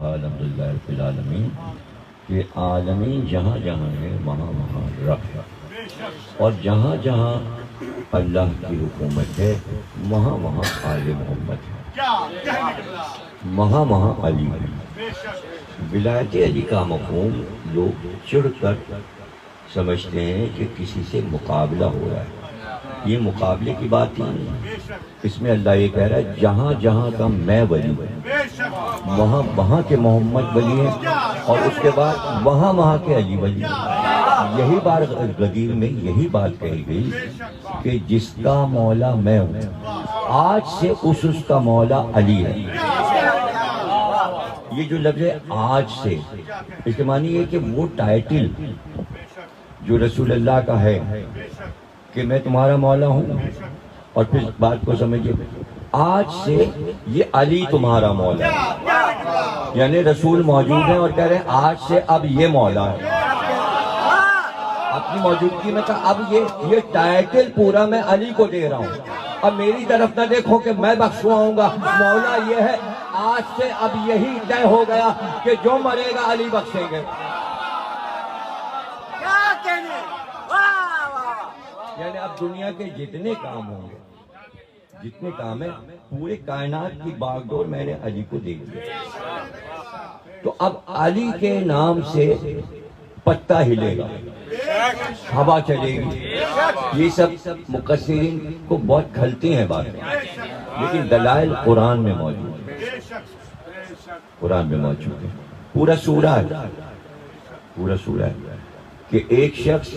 الحمدللہ رب العالمین کہ عالمین جہاں جہاں ہے وہاں وہاں رب ہے، اور جہاں جہاں اللہ کی حکومت ہے وہاں وہاں آل محمد ہے، وہاں وہاں علی ہے۔ ولایت علی کا مفہوم لوگ چڑھ کر سمجھتے ہیں کہ کسی سے مقابلہ ہو رہا ہے، یہ مقابلے کی بات نہیں ہے۔ اس میں اللہ یہ کہہ رہا ہے جہاں جہاں کا میں ولی ہوں وہاں وہاں کے محمد ولی ہیں، اور اس کے بعد وہاں وہاں کے علی ولی ہیں۔ یہی بات غدیر میں یہی بات کہی گئی کہ جس کا مولا میں ہوں آج سے اس کا مولا علی ہے۔ یہ جو لفظ ہے آج سے، اس کے معنی یہ کہ وہ ٹائٹل جو رسول اللہ کا ہے کہ میں تمہارا مولا ہوں، اور پھر بات کو سمجھیے آج سے یہ علی تمہارا مولا ہے، یعنی رسول موجود ہیں اور کہہ رہے ہیں آج سے اب یہ مولا ہے۔ اپنی موجودگی میں کہا اب یہ ٹائٹل پورا میں علی کو دے رہا ہوں، اب میری طرف نہ دیکھو کہ میں بخشواؤں گا، مولا یہ ہے آج سے اب یہی طے ہو گیا کہ جو مرے گا علی بخشیں گے۔ یعنی اب دنیا کے جتنے کام ہوں گے، جتنے کام ہیں، پورے کائنات کی باغ ڈور میں نے علی کو دے دی، تو اب علی کے نام سے پتا ہلے گا، ہوا چلے گی۔ یہ سب مقصرین کو بہت کھلتی ہیں باتیں، لیکن دلائل قرآن میں موجود ہیں، قرآن میں موجود ہے۔ پورا سورہ ہے، پورا سورہ ہے کہ ایک شخص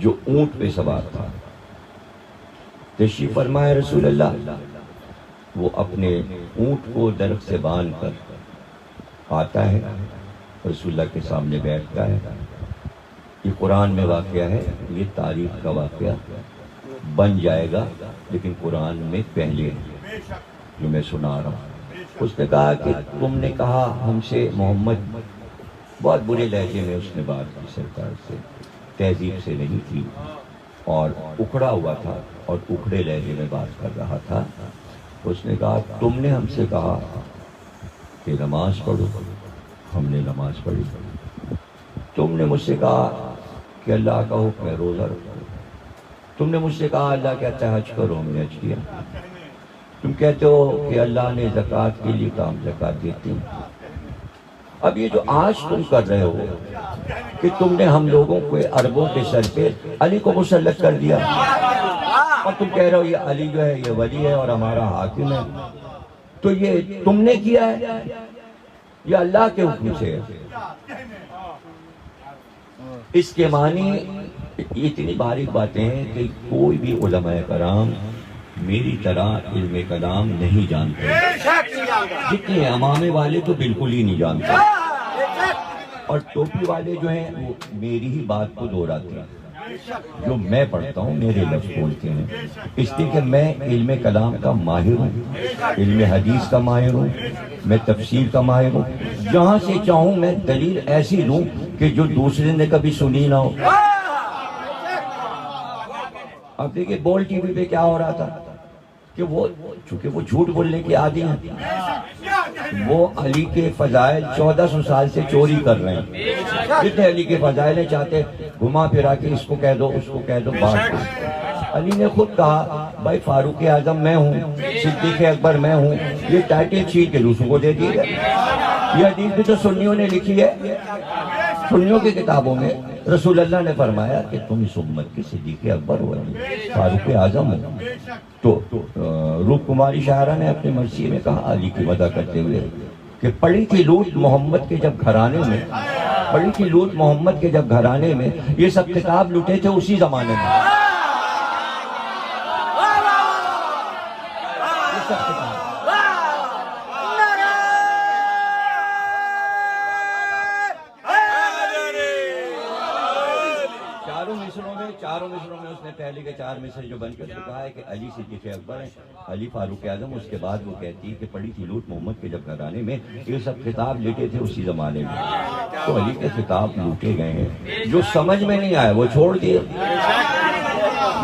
جو اونٹ پہ سوار تھا، تشریف فرمائے رسول اللہ، وہ اپنے اونٹ کو درخت سے باندھ کر آتا ہے، رسول اللہ کے سامنے بیٹھتا ہے۔ یہ قرآن میں واقعہ ہے، یہ تاریخ کا واقعہ بن جائے گا، لیکن قرآن میں پہلے ہے جو میں سنا رہا ہوں۔ اس نے کہا کہ تم نے کہا ہم سے محمد، بہت برے لہجے میں اس نے بات کی، سرکار سے تہذیب سے نہیں تھی، اور اکھڑا ہوا تھا اور اکھڑے لہجے میں بات کر رہا تھا۔ اس نے کہا تم نے ہم سے کہا کہ نماز پڑھو، ہم نے نماز پڑھی۔ تم نے مجھ سے کہا کہ اللہ کا حکم ہے روزہ رکھو، تم نے مجھ سے کہا اللہ کہتا ہے حج کرو، ہم نے حج کیا۔ تم کہتے ہو کہ اللہ نے زکوٰۃ کے لیے کام زکوٰۃ دیتے ہیں۔ اب یہ جو آج تم کر رہے ہو کہ تم نے ہم لوگوں کو عربوں کے سر پہ علی کو مسلط کر دیا، اور تم کہہ رہے ہو یہ علی جو ہے یہ ولی ہے اور ہمارا حاکم ہے، تو یہ تم نے کیا ہے، یہ اللہ کے حکم سے ہے۔ اس کے معنی اتنی باریک باتیں ہیں کہ کوئی بھی علماء کرام میری طرح علم کلام نہیں جانتے، جتنے امامے والے تو بالکل ہی نہیں جانتے، اور ٹوپی والے جو ہیں وہ میری ہی بات کو دہراتے ہیں، جو میں پڑھتا ہوں میرے لفظ بولتے ہیں، اس لیے کہ میں علم کلام کا ماہر ہوں، علم حدیث کا ماہر ہوں، میں تفسیر کا ماہر ہوں، جہاں سے چاہوں میں دلیل ایسی دوں کہ جو دوسرے نے کبھی سنی نہ ہو۔ اب دیکھیں بول ٹی وی پہ کیا ہو رہا تھا کہ وہ چونکہ وہ جھوٹ بولنے کی عادی ہیں، وہ علی کے فضائل 1400 سال سے چوری کر رہے ہیں، جتنے علی کے فضائل ہیں چاہتے گھما پھرا کے اس کو کہہ دو اس کو کہہ دو بات کو۔ علی نے خود کہا بھائی فاروق اعظم میں ہوں، صدیق اکبر میں ہوں، یہ ٹائٹل چھین کے دوسروں کو دے دی ہے۔ یہ حدیث بھی تو سنیوں نے لکھی ہے، سنیوں کی کتابوں میں رسول اللہ نے فرمایا کہ تم اس امت کے صدیق اکبر ہو، فاروق اعظم ہو۔ تو روپ کماری شاعرہ نے اپنے مرثیے میں کہا علی کی مدح کرتے ہوئے کہ پڑی تھی لوٹ محمد کے جب گھرانے میں، پڑی تھی لوٹ محمد کے جب گھرانے میں، یہ سب کتاب لوٹے تھے اسی زمانے میں۔ چاروں مصروں میں اس نے پہلے کے 4 مصر جو بن کر کہا ہے کہ علی صدیق اکبر ہے، علی فاروق اعظم، اس کے بعد وہ کہتی ہے کہ پڑی تھی لوٹ محمد کے جب گھرانے میں، یہ سب خطاب لکھے تھے اسی زمانے میں۔ تو علی کے خطاب لوٹے گئے ہیں، جو سمجھ میں نہیں آئے وہ چھوڑ دیے۔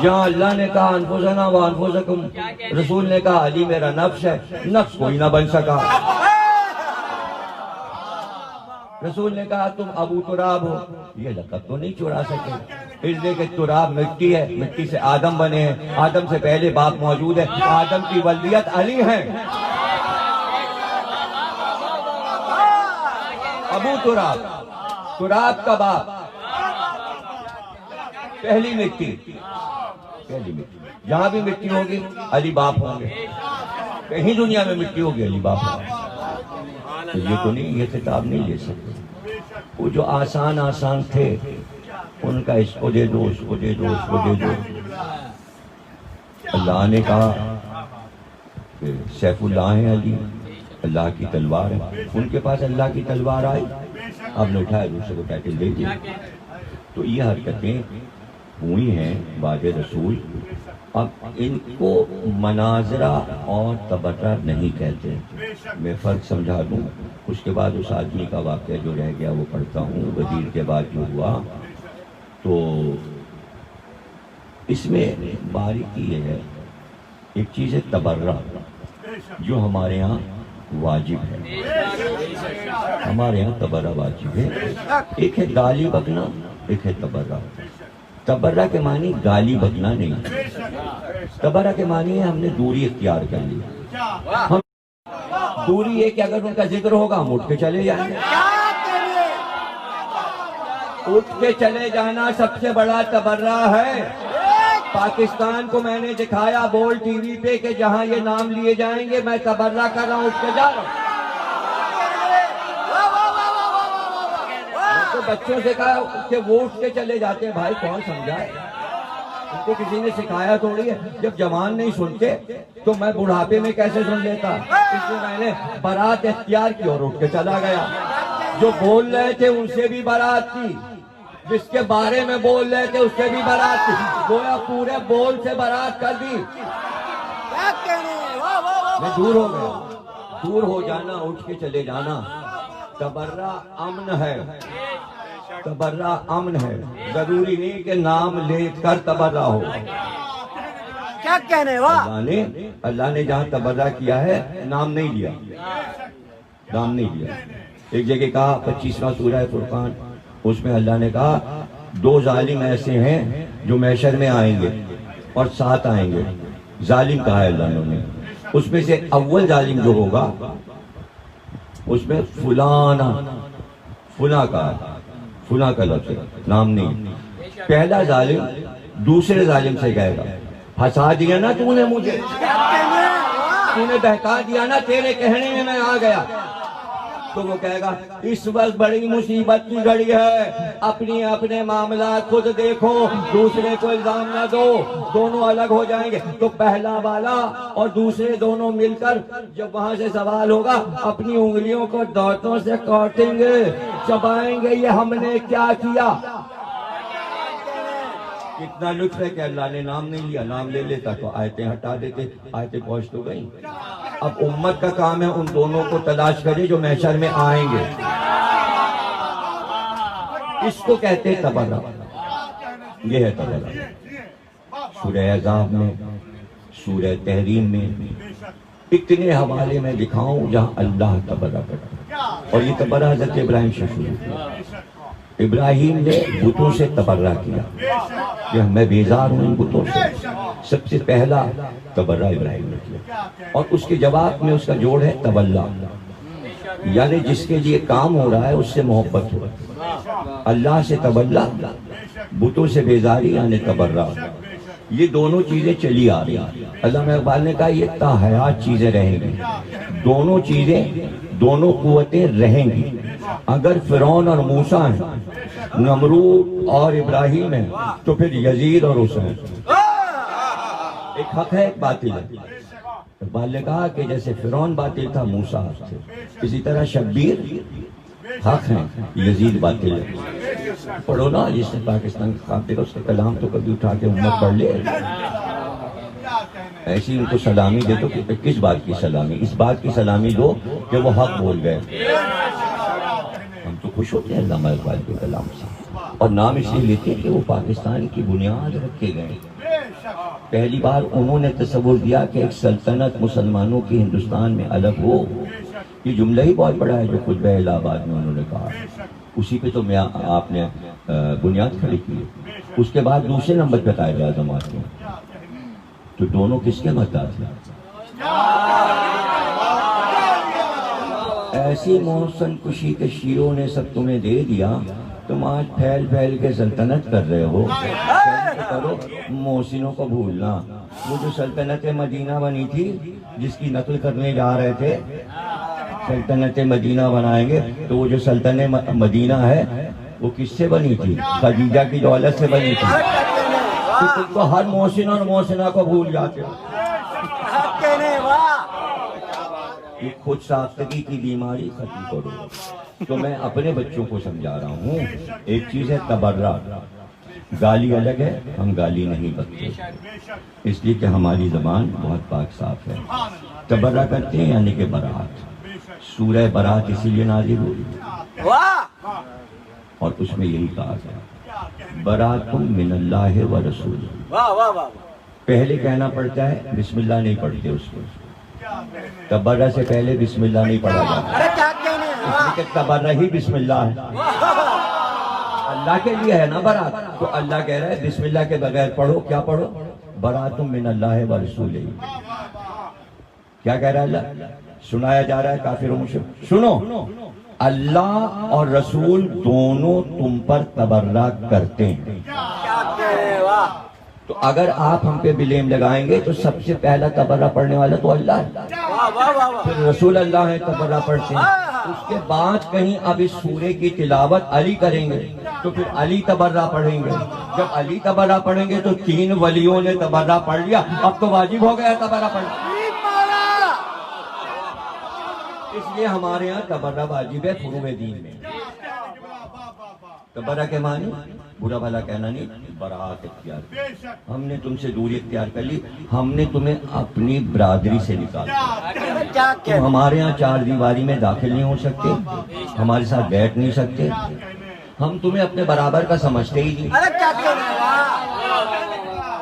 جہاں اللہ نے کہا انفسنا و انفسکم، رسول نے کہا علی میرا نفس ہے، نفس کوئی نہ بن سکا۔ رسول نے کہا تم ابو تراب ہو، یہ لقب تو نہیں چرا سکے، اس لیے کہ تراب مٹی ہے، مٹی سے آدم بنے ہیں، آدم سے پہلے باپ موجود ہے، آدم کی ولدیت علی ہے، ابو تراب، تراب کا باپ، پہلی مٹی، جہاں بھی مٹی ہوگی علی باپ ہوں گے، کہیں دنیا میں مٹی ہوگی علی باپ ہوں گے۔ تو یہ تو نہیں، یہ خطاب نہیں لے سکتے۔ وہ جو آسان تھے ان کا اس کو دے دو، اس کو دے دو، اس کو دے دو۔ اللہ نے کہا کہ سیف اللہ ہیں علی، اللہ کی تلوار ہے، ان کے پاس اللہ کی تلوار آئی، آپ نے اٹھایا دوسرے کو ٹائٹل دے دیا۔ تو یہ حرکتیں ہوئی ہیں بعد رسول۔ اب ان کو مناظرہ اور تبرہ نہیں کہتے، میں فرق سمجھا دوں۔ اس کے بعد اس آدمی کا واقعہ جو رہ گیا وہ پڑھتا ہوں، وزیر کے بعد جو ہوا، تو اس میں باریکی یہ ہے، ایک چیز ہے تبرہ جو ہمارے ہاں واجب ہے، ہمارے یہاں تبرہ واجب ہے۔ ایک ہے گالی بکنا، ایک ہے تبرہ۔ تبرہ کے معنی گالی بکنا نہیں، تبرہ کے معنی ہے ہم نے دوری اختیار کر لی۔ ہم دوری ہے کہ اگر ان کا ذکر ہوگا ہم اٹھ کے چلے جائیں گے، اٹھ کے چلے جانا سب سے بڑا تبرہ ہے۔ پاکستان کو میں نے دکھایا بول ٹی وی پہ کہ جہاں یہ نام لیے جائیں گے میں تبرہ کر رہا ہوں، اٹھ کے جا رہا ہوں۔ تو بچوں سے کہا کہ وہ اٹھ کے چلے جاتے ہیں، بھائی کون سمجھائے؟ ان کو کسی نے سکھایا تھوڑی ہے، جب جوان نہیں سنتے تو میں بڑھاپے میں کیسے سن لیتا؟ اس لیے میں نے برات اختیار کی اور اٹھ کے چلا گیا۔ جو بول رہے تھے ان سے بھی برات کی، جس کے بارے میں بول رہے تھے اس سے بھی برات کی، گویا پورے بول سے برات کر دی۔ میں دور ہو گیا، دور ہو جانا، اٹھ کے چلے جانا۔ تبرہ امن ہے، تبرہ امن ہے، ضروری نہیں کہ نام لے کر تبرہ ہو۔ کیا کہنے اللہ نے جہاں تبرہ کیا ہے نام نہیں لیا، نام نہیں لیا۔ ایک جگہ کہا 25واں سورہ فرقان، اس میں اللہ نے کہا 2 ظالم ایسے ہیں جو محشر میں آئیں گے اور 7 آئیں گے۔ ظالم کہا ہے اللہ نے، اس میں سے اول ظالم جو ہوگا اس میں فلانا، فلاں کا لفظ نام نہیں۔ پہلا ظالم دوسرے ظالم سے کہے گا ہنسا دیا نا تو نے مجھے، تو نے بہکا دیا نا، تیرے کہنے میں میں آ گیا۔ تو وہ کہے گا اس وقت بڑی مصیبت کی گھڑی ہے، اپنے معاملات خود دیکھو، دوسرے کو الزام نہ دو، دونوں الگ ہو جائیں گے۔ تو پہلا والا اور دوسرے دونوں مل کر جب وہاں سے سوال ہوگا اپنی انگلیوں کو دانتوں سے کاٹیں گے، چبائیں گے، یہ ہم نے کیا کیا۔ کتنا لطف ہے کہ اللہ نے نام نہیں لیا، نام لے لیتا تو آیتیں ہٹا دیتے، آیتیں پہنچ تو گئی۔ اب امت کا کام ہے ان دونوں کو تلاش کرے جو محشر میں آئیں گے، اس کو کہتے ہیں تبرہ، یہ ہے تبرہ۔ سورہ احزاب میں، سورہ تحریم میں اتنے حوالے میں دکھاؤں جہاں اللہ تبرہ کرتا، اور یہ تبرہ حضرت ابراہیم سے شروع ہوا۔ ابراہیم نے بتوں سے تبرہ کیا کہ میں بیزار ہوں ان بتوں سے، سب سے پہلا تبرہ ابراہیم نے کیا، اور اس کے جواب میں اس کا جوڑ ہے تولا، یعنی جس کے لیے کام ہو رہا ہے اس سے محبت ہو۔ اللہ سے تولا، بتوں سے بیزاری یعنی تبرہ، یہ دونوں چیزیں چلی آ رہی ہیں۔ علامہ اقبال نے کہا یہ تا حیات چیزیں رہیں گی، دونوں چیزیں، دونوں قوتیں رہیں گی۔ اگر فرعون اور موسیٰ ہیں، نمرود اور ابراہیم ہیں، تو پھر یزید اور حسین، ایک حق ہے ایک باطل ہے۔ اقبال نے کہا کہ جیسے فرعون باطل تھا موسیٰ حق تھے، اسی طرح شبیر حق ہیں، یزید باطل ہے۔ پڑھو نا، جس نے پاکستان کا خواب دیکھا اس کا کلام تو کبھی اٹھا کے امت پڑھ لے۔ ایسی ان کو سلامی دے دو کہ کس بات کی سلامی؟ اس بات کی سلامی دو کہ وہ حق بول گئے۔ ہم تو خوش ہوتے ہیں علامہ اقبال کے کلام سے، اور نام اس لیے لیتے ہیں کہ وہ پاکستان کی بنیاد رکھے گئے۔ پہلی بار انہوں نے تصور دیا کہ ایک سلطنت مسلمانوں کی ہندوستان میں الگ ہو، یہ جملہ ہی بہت بڑا ہے جو خطبہ الہ آباد میں انہوں نے کہا، اسی پہ تو آپ نے بنیاد کھڑی کی. اس کے بعد دوسرے نمبر پہ قائد اعظم آتے ہیں. تو دونوں کس کے مداح تھے؟ ایسی محسن کشی کے شیروں نے سب تمہیں دے دیا، تم آج پھیل پھیل کے سلطنت کر رہے ہو. کرو محسنوں کو بھولنا. وہ جو سلطنت مدینہ بنی تھی جس کی نقل کرنے جا رہے تھے، سلطنت مدینہ بنائیں گے تو وہ جو سلطنت مدینہ ہے وہ کس سے بنی تھی؟ خدیجہ کی دولت سے بنی تھی. تم تو ہر محسن اور محسنہ کو بھول جاتے ہو. یہ خود ساختگی کی بیماری ختم کرو. تو میں اپنے بچوں کو سمجھا رہا ہوں، ایک چیز ہے تبرہ. گالی الگ ہے، ہم گالی نہیں بکتے اس لیے کہ ہماری زبان بہت پاک صاف ہے. تبرہ کرتے ہیں یعنی کہ برات. سورہ برات اسی لیے نازل ہوئی اور اس میں یہی کہا گیا براتم من اللہ و رسول. پہلے کہنا پڑتا ہے، بسم اللہ نہیں پڑھتے اس کو. تبرہ سے پہلے بسم اللہ نہیں پڑھا جاتا، تبرہ ہی بسم اللہ ہے. اللہ کے لیے ہے نا برات، تو اللہ کہہ رہا ہے بسم اللہ کے بغیر پڑھو. کیا پڑھو؟ براتم من اللہ و رسول. کیا کہہ رہا ہے اللہ؟ سنایا جا رہا ہے کافر و مشرک، سنو، اللہ اور رسول دونوں تم پر تبرہ کرتے ہیں. تو اگر آپ ہم پہ بلیم لگائیں گے تو سب سے پہلا تبرہ پڑھنے والا تو اللہ ہے، پھر رسول اللہ ہے تبرہ پڑھتے ہیں. اس کے بعد کہیں اب اس سورے کی تلاوت علی کریں گے تو پھر علی تبرہ پڑھیں گے. جب علی تبرہ پڑھیں گے تو 3 ولیوں نے تبرہ پڑھ لیا، اب تو واجب ہو گیا تبرہ پڑھنا. اس لیے ہمارے ہاں تبرہ واجب ہے فروع دین میں. تبرہ کے معنی برا بھلا کہنا نہیں، برات اختیار کی. ہم نے تم سے دوری اختیار کر لی، ہم نے تمہیں اپنی برادری سے نکالا. تم ہمارے ہاں 4 دیواری میں داخل نہیں ہو سکتے، ہمارے ساتھ بیٹھ نہیں سکتے، ہم تمہیں اپنے برابر کا سمجھتے ہی نہیں.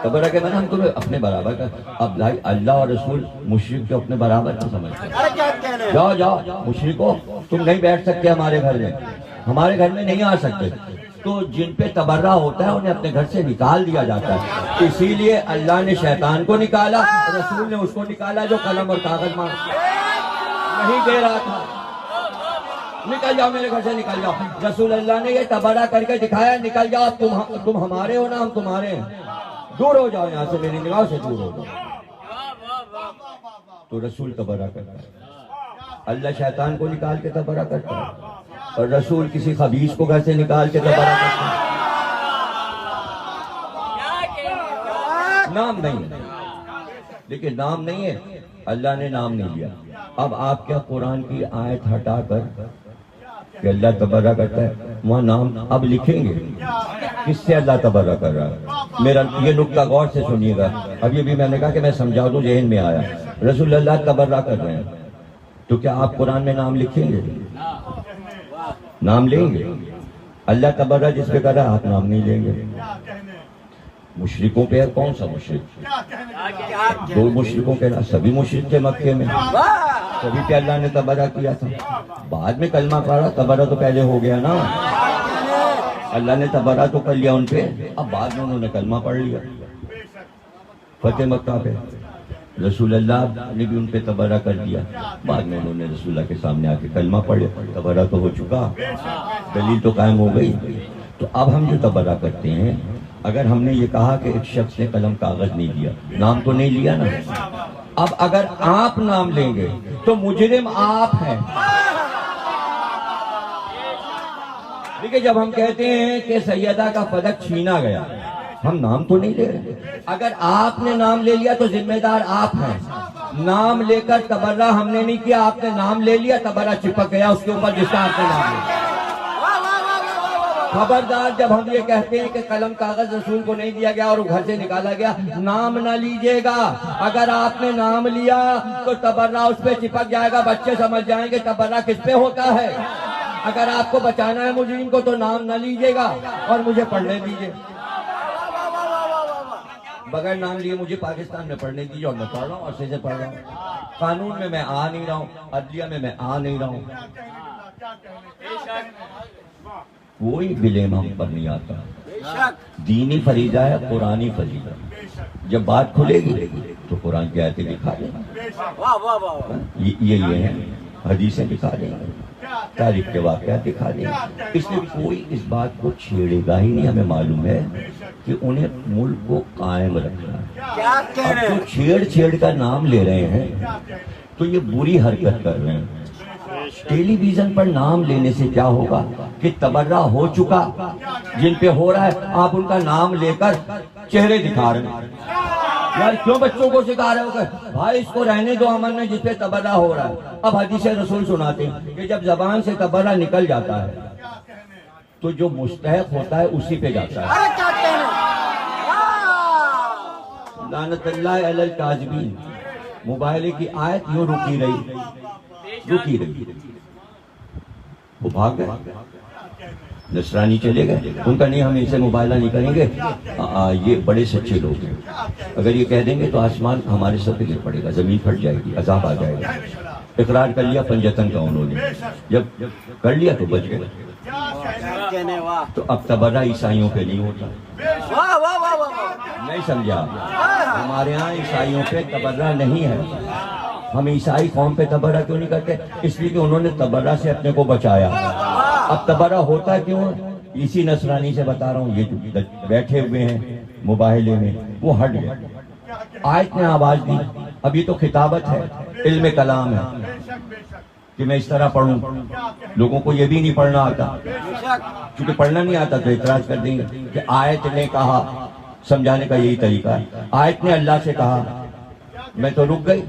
تبرہ کے معنی ہم تمہیں اپنے برابر کا. اب بھائی اللہ اور رسول مشرک جو اپنے برابر کا سمجھتے ہیں. جاؤ مشرکو، تم نہیں بیٹھ سکتے ہمارے گھر میں، ہمارے گھر میں نہیں آ سکتے. تو جن پہ تبرہ ہوتا ہے انہیں اپنے گھر سے نکال دیا جاتا ہے. اسی لیے اللہ نے شیطان کو نکالا، رسول نے اس کو نکالا جو قلم اور کاغذ نہیں دے رہا تھا. نکل جاؤ میرے گھر سے، نکل جاؤ. رسول اللہ نے یہ تبرہ کر کے دکھایا، نکل جاؤ، تم ہمارے ہو نا، ہم تمہارے ہیں، دور ہو جاؤ یہاں سے، میری نگاہ سے دور ہو جاؤ. تو رسول تبرہ کرتا ہے، اللہ شیطان کو نکال کے تبرہ کرتا ہے، اور رسول کسی خبیث کو گھر سے نکال کے تبرہ کرتا ہے. نام نہیں ہے، لیکن نام نہیں ہے، اللہ نے نام نہیں لیا. اب آپ کیا قرآن کی آیت ہٹا کر کہ اللہ تبرہ کرتا ہے وہاں نام اب لکھیں گے؟ کس سے اللہ تبرہ کر رہا ہے؟ میرا یہ نکتہ غور سے سنیے گا. اب یہ بھی میں نے کہا کہ میں سمجھا دوں، ذہن میں آیا. رسول اللہ تبرہ کر رہے ہیں تو کیا آپ قرآن میں نام لکھیں گے؟ نام لیں گے؟ اللہ تبرہ جس پہ کر رہا ہے آپ نام نہیں لیں گے. مشرکوں پہ ہے، کون سا مشرک؟ 2 مشرکوں کے نام، سبھی مشرک تھے مکے میں، سبھی پہ اللہ نے تبرہ کیا تھا. بعد میں کلمہ پڑھا، تبرہ تو پہلے ہو گیا نا. اللہ نے تبرہ تو کر لیا ان پہ، اب بعد میں انہوں نے کلمہ پڑھ لیا فتح مکہ پہ. رسول اللہ نے بھی ان پہ تبرہ کر دیا، بعد میں انہوں نے رسول اللہ کے سامنے آ کے کلمہ پڑھ لیا. تبرہ تو ہو چکا، دلیل تو قائم ہو گئی. تو اب ہم جو تبرہ کرتے ہیں، اگر ہم نے یہ کہا کہ ایک شخص نے قلم کاغذ نہیں دیا، نام تو نہیں لیا نا. اب اگر آپ نام لیں گے تو مجرم آپ ہیں. دیکھیں جب ہم کہتے ہیں کہ سیدہ کا پدک چھینا گیا، ہم نام تو نہیں لے رہے. اگر آپ نے نام لے لیا تو ذمہ دار آپ ہیں. نام لے کر تبرہ ہم نے نہیں کیا، آپ نے نام لے لیا، تبرہ چپک گیا اس کے اوپر جس کا آپ نے نام لیا. خبردار جب ہم یہ کہتے ہیں کہ قلم کاغذ رسول کو نہیں دیا گیا اور گھر سے نکالا گیا، نام نہ لیجئے گا. اگر آپ نے نام لیا تو تبرہ اس پہ چپک جائے گا، بچے سمجھ جائیں گے تبرہ کس پہ ہوتا ہے. اگر آپ کو بچانا ہے مجرم کو تو نام نہ لیجئے گا اور مجھے پڑھنے دیجئے. بغیر نام لیے مجھے پاکستان میں پڑھنے دیجیے اور میں پڑھ رہا ہوں، عرصے سے پڑھ رہا ہوں. قانون میں میں آ نہیں رہا ہوں، عدلیہ میں میں آ نہیں رہا ہوں. کوئی بلیم ہم پر نہیں آتا. دینی فریضہ ہے، قرآنی فریضہ. جب بات کھلے گی تو قرآن کی آیتیں دکھا دیں گے، یہ ہے، حدیثیں دکھا دیں گے، تاریخ کے واقعات دکھا دیں گے. اس میں کوئی اس بات کو چھیڑے گا ہی نہیں. ہمیں معلوم ہے کہ انہیں ملک کو قائم رکھنا ہے. اب جو چھیڑ کا نام لے رہے ہیں تو یہ بری حرکت کر رہے ہیں. ٹیلی ویژن پر نام لینے سے کیا ہوگا کہ تبرہ ہو چکا، جن پہ ہو رہا ہے آپ ان کا نام لے کر چہرے دکھا رہے ہیں. یار کیوں بچوں کو سکھا رہے ہو کہ بھائی اس کو رہنے دو امن میں جس پہ تبرہ ہو رہا ہے. اب حدیث رسول سناتے ہیں کہ جب زبان سے تبرہ نکل جاتا ہے تو جو مستحق ہوتا ہے اسی پہ جاتا ہے. لعنت اللہ علی الکاذبین. مباہلے کی آیت یوں رکی رہی. وہ بھاگ گئے، نصرانی چلے گئے. ان کا نہیں، ہم ان سے مباہلہ نہیں کریں گے، یہ بڑے سچے لوگ ہیں. اگر یہ کہہ دیں گے تو آسمان ہمارے سر پہ گر پڑے گا، زمین پھٹ جائے گی، عذاب آ جائے گا. اقرار کر لیا پنجتن کا انہوں نے. جب کر لیا تو بچ گئے. تو اب تبرہ عیسائیوں پہ نہیں ہوتا. نہیں سمجھا؟ ہمارے ہاں عیسائیوں پہ تبرہ نہیں ہے. ہم عیسائی قوم پہ تبرہ کیوں نہیں کرتے؟ اس لیے کہ انہوں نے تبرہ سے اپنے کو بچایا. اب تبرہ ہوتا کیوں ہے؟ اسی نصرانی سے بتا رہا ہوں. یہ جو بیٹھے ہوئے ہیں مباہلے میں وہ ہٹ گئے. آیت نے آواز دی. اب یہ تو خطابت ہے، علم کلام ہے کہ میں اس طرح پڑھوں. لوگوں کو یہ بھی نہیں پڑھنا آتا، کیونکہ پڑھنا نہیں آتا تو اعتراض کر دیں گے کہ آیت نے کہا. سمجھانے کا یہی طریقہ ہے. آیت نے اللہ سے کہا، میں تو رک گئی.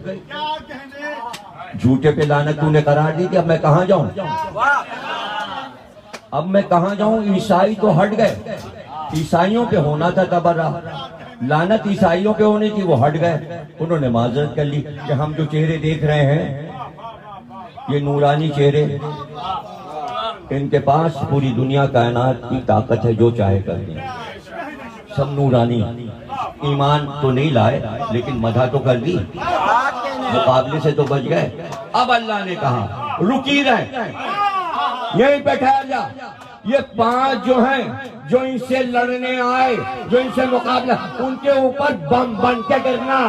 جھوٹے پہ لعنت تو نے قرار دی کہ اب میں کہاں جاؤں؟ اب میں کہاں جاؤں؟ عیسائی تو ہٹ گئے. عیسائیوں پہ ہونا تھا تبرہ، لعنت عیسائیوں پہ ہونی تھی، وہ ہٹ گئے. انہوں نے معذرت کر لی کہ ہم جو چہرے دیکھ رہے ہیں یہ نورانی چہرے، ان کے پاس پوری دنیا کائنات کی طاقت ہے، جو چاہے کر دیں. سب نورانی، ایمان تو نہیں لائے لیکن مدح تو کر دی، مقابلے سے تو بچ گئے. اب اللہ نے کہا رکی رہے، یہیں پہ ٹھہر جا. یہ 5 جو ہیں جو ان سے لڑنے آئے، جو ان سے مقابلہ، ان کے اوپر بم بن کے گرنا.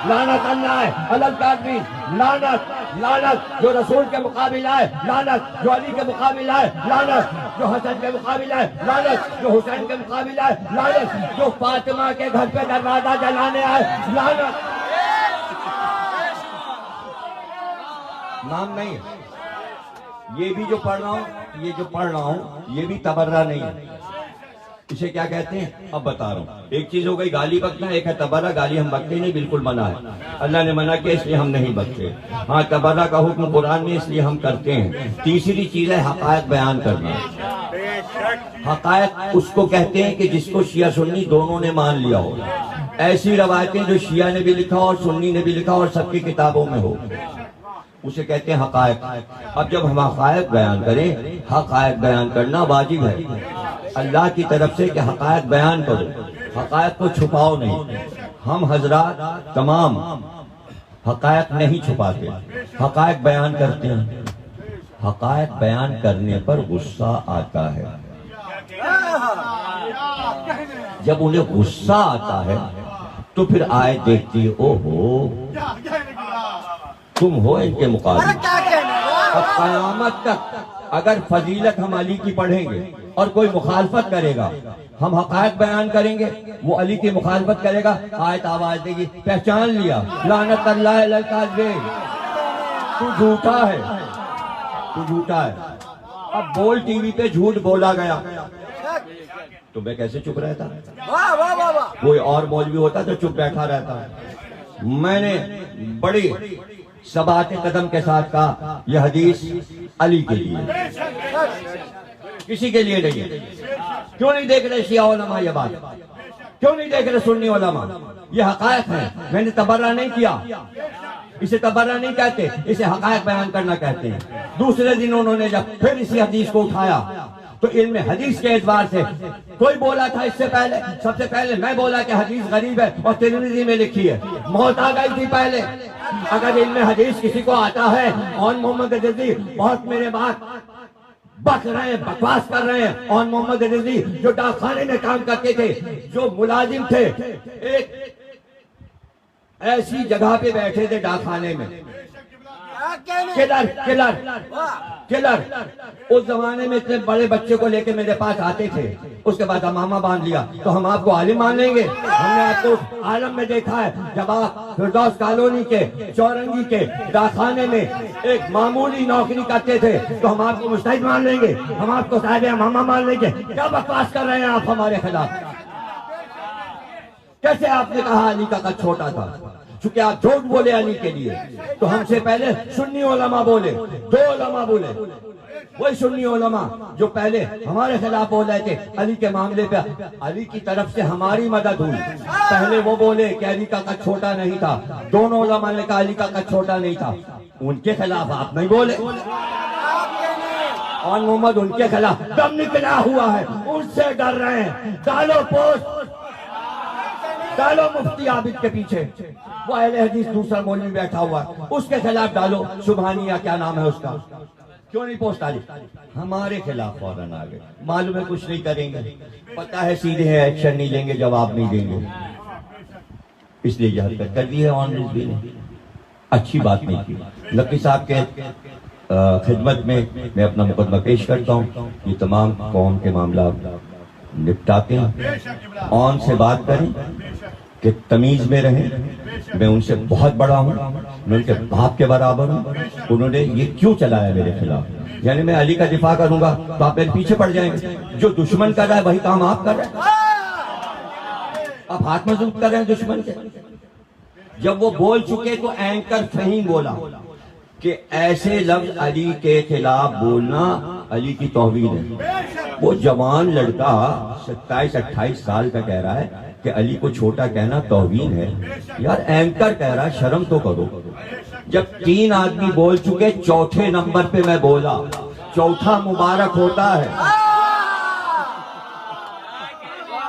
لعنت اللہ ہے علی الکاذبین. لعنت لعنت جو رسول کے مقابل آئے، لعنت جو علی کے مقابل آئے، لعنت جو حسن کے مقابل آئے، لعنت جو حسین کے مقابل آئے، لعنت جو فاطمہ کے گھر پہ دروازہ جلانے آئے، لعنت. نام نہیں ہے. یہ بھی جو پڑھ رہا ہوں، یہ بھی تبرہ نہیں ہے. اسے کیا کہتے ہیں اب بتا رہا ہوں. ایک چیز ہو گئی گالی بکنا، ایک ہے تبرہ. گالی ہم بکتے نہیں، بالکل منع ہے. اللہ نے منع کیا اس لیے ہم نہیں بکتے. ہاں تبرہ کا حکم قرآن میں اس لیے ہم کرتے ہیں. تیسری چیز ہے حقائق بیان کرنا. حقائق اس کو کہتے ہیں کہ جس کو شیعہ سنی دونوں نے مان لیا ہو. ایسی روایتیں جو شیعہ نے بھی لکھا اور سنی نے بھی لکھا اور سب کی کتابوں میں ہو، اسے کہتے ہیں حقائق. اب جب ہم حقائق بیان کریں، حقائق بیان کرنا واجب ہے اللہ کی طرف سے کہ حقائق بیان کرو، حقائق کو چھپاؤ نہیں. ہم حضرات تمام حقائق نہیں چھپاتے، حقائق بیان کرتے ہیں. حقائق بیان کرنے پر غصہ آتا ہے. جب انہیں غصہ آتا ہے تو پھر آیت دیکھتی ہے، او ہو تم ہو ان کے مقابل. اب قیامت تک اگر فضیلت ہم علی کی پڑھیں گے اور کوئی مخالفت کرے گا، ہم حقائق بیان کریں گے، وہ علی کی مخالفت کرے گا، آیت آواز دے گی پہچان لیا، لعنت اللہ علی الکاذبین، تو جھوٹا ہے، تو جھوٹا ہے. اب بول ٹی وی پہ جھوٹ بولا گیا تو میں کیسے چپ رہتا؟ کوئی اور مولوی ہوتا تو چپ بیٹھا رہتا. میں نے بڑی ثبات قدم کے ساتھ کہا یہ حدیث علی کے لیے، کسی کے لیے نہیں ہے. کیوں نہیں دیکھ رہے شیعہ علماء یہ بات؟ کیوں نہیں دیکھ رہے سنی علماء؟ یہ حقائق ہیں. میں نے تبرہ نہیں کیا، اسے تبرہ نہیں کہتے، اسے حقائق بیان کرنا کہتے ہیں. دوسرے دن انہوں نے جب پھر اسی حدیث کو اٹھایا تو علم حدیث کے اعتبار سے کوئی بولا تھا اس سے پہلے؟ سب سے پہلے میں بولا کہ حدیث غریب ہے اور ترمذی میں لکھی ہے، موت آ گئی تھی پہلے۔ اگر علم حدیث کسی کو آتا ہے اور محمد رضی بہت میرے بات بک رہے ہیں، بکواس کر رہے ہیں، اور محمد رضی جو ڈاک خانے میں کام کرتے تھے، جو ملازم تھے، ایک ایسی جگہ پہ بیٹھے تھے ڈاک خانے میں، کلر اس زمانے میں اتنے بڑے بچے کو لے کے میرے پاس آتے تھے، اس کے بعد امامہ باندھ لیا تو ہم آپ کو عالم مان لیں گے؟ ہم نے آپ کو عالم میں دیکھا ہے جب آپ فردوس کالونی کے چورنگی کے ڈاکخانے میں ایک معمولی نوکری کرتے تھے تو ہم آپ کو مجتہد مان لیں گے؟ ہم آپ کو صاحب امامہ مان لیں گے؟ کیا بکواس کر رہے ہیں آپ ہمارے خلاف؟ کیسے آپ نے کہا علی کا قد چھوٹا تھا؟ چونکہ آپ جھوٹ بولے علی کے لیے، تو ہم سے پہلے سنی علماء بولے، دو علماء بولے، وہی سنی علماء جو پہلے ہمارے خلاف بول رہے تھے علی کے معاملے پہ، علی کی طرف سے ہماری مدد ہوئی۔ پہلے وہ بولے کہ علی کا قد چھوٹا نہیں تھا، دونوں علماء نے کہا علی کا قد چھوٹا نہیں تھا، ان کے خلاف آپ نہیں بولے، اور محمد ان کے خلاف دم نکلا ہوا ہے، ان سے ڈر رہے ہیں۔ ڈالو پوسٹ، ڈالو مفتی عابد کے پیچھے، وہ اہل حدیث دوسرا مولوی بیٹھا ہوا ہے، اس کے خلاف ڈالو، سبحانیہ کیا نام ہے اس کا، کیوں نہیں پوسٹ ڈالی؟ ہمارے خلاف فوراً آ گئے، معلوم ہے کچھ نہیں کریں گے، پتہ ہے سیدھے ہیں، ایکشن نہیں لیں گے، جواب نہیں دیں گے، اس لیے یہ حرکت کر دی ہے۔ آن بھی نے اچھی بات نہیں کی۔ نقی صاحب کے خدمت میں میں اپنا مقدمہ پیش کرتا ہوں، یہ تمام قوم کے معاملات نپٹاتے ہیں، آن سے بات کریں کہ تمیز میں رہیں۔ میں ان سے بہت بڑا ہوں، میں ان کے باپ کے برابر ہوں، انہوں نے یہ کیوں چلایا میرے خلاف؟ یعنی میں علی کا دفاع کروں گا تو آپ میرے پیچھے پڑ جائیں گے، جو دشمن کر رہا ہے وہی کام آپ کر رہے ہیں، آپ ہاتھ مضبوط کر رہے ہیں دشمن کے۔ جب وہ بول چکے تو اینکر فہیم بولا کہ ایسے لفظ علی کے خلاف بولنا علی کی توہین ہے۔ وہ جوان لڑکا 27-28 سال کا کہہ رہا ہے کہ علی کو چھوٹا کہنا توہین ہے۔ یار اینکر کہہ رہا ہے، شرم تو کرو۔ جب 3 آدمی بول چکے، چوتھے نمبر پہ میں بولا، چوتھا مبارک ہوتا ہے۔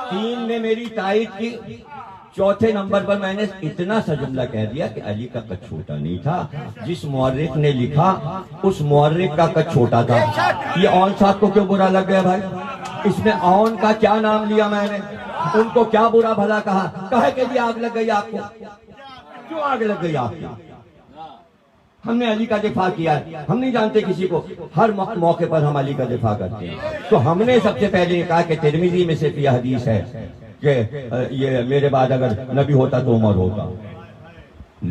3 نے میری تائید کی، چوتھے نمبر پر میں نے اتنا سا جملہ کہہ دیا کہ علی کا قد چھوٹا نہیں تھا، جس مورخ نے لکھا اس مورخ کا قد چھوٹا تھا۔ یہ اون صاحب کو کیوں برا لگ گیا بھائی؟ اس میں اون کا کیا نام لیا میں نے؟ ان کو کیا برا بھلا کہا؟ کہے کہ جی آگ لگ گئی آپ کو، کیوں آگ لگ گئی آپ کو؟ ہم نے علی کا دفاع کیا ہے، ہم نہیں جانتے کسی کو، ہر موقع پر ہم علی کا دفاع کرتے ہیں۔ تو ہم نے سب سے پہلے یہ کہا کہ ترمذی میں صرف یہ حدیث ہے کہ یہ میرے بعد اگر نبی ہوتا تو عمر ہوتا،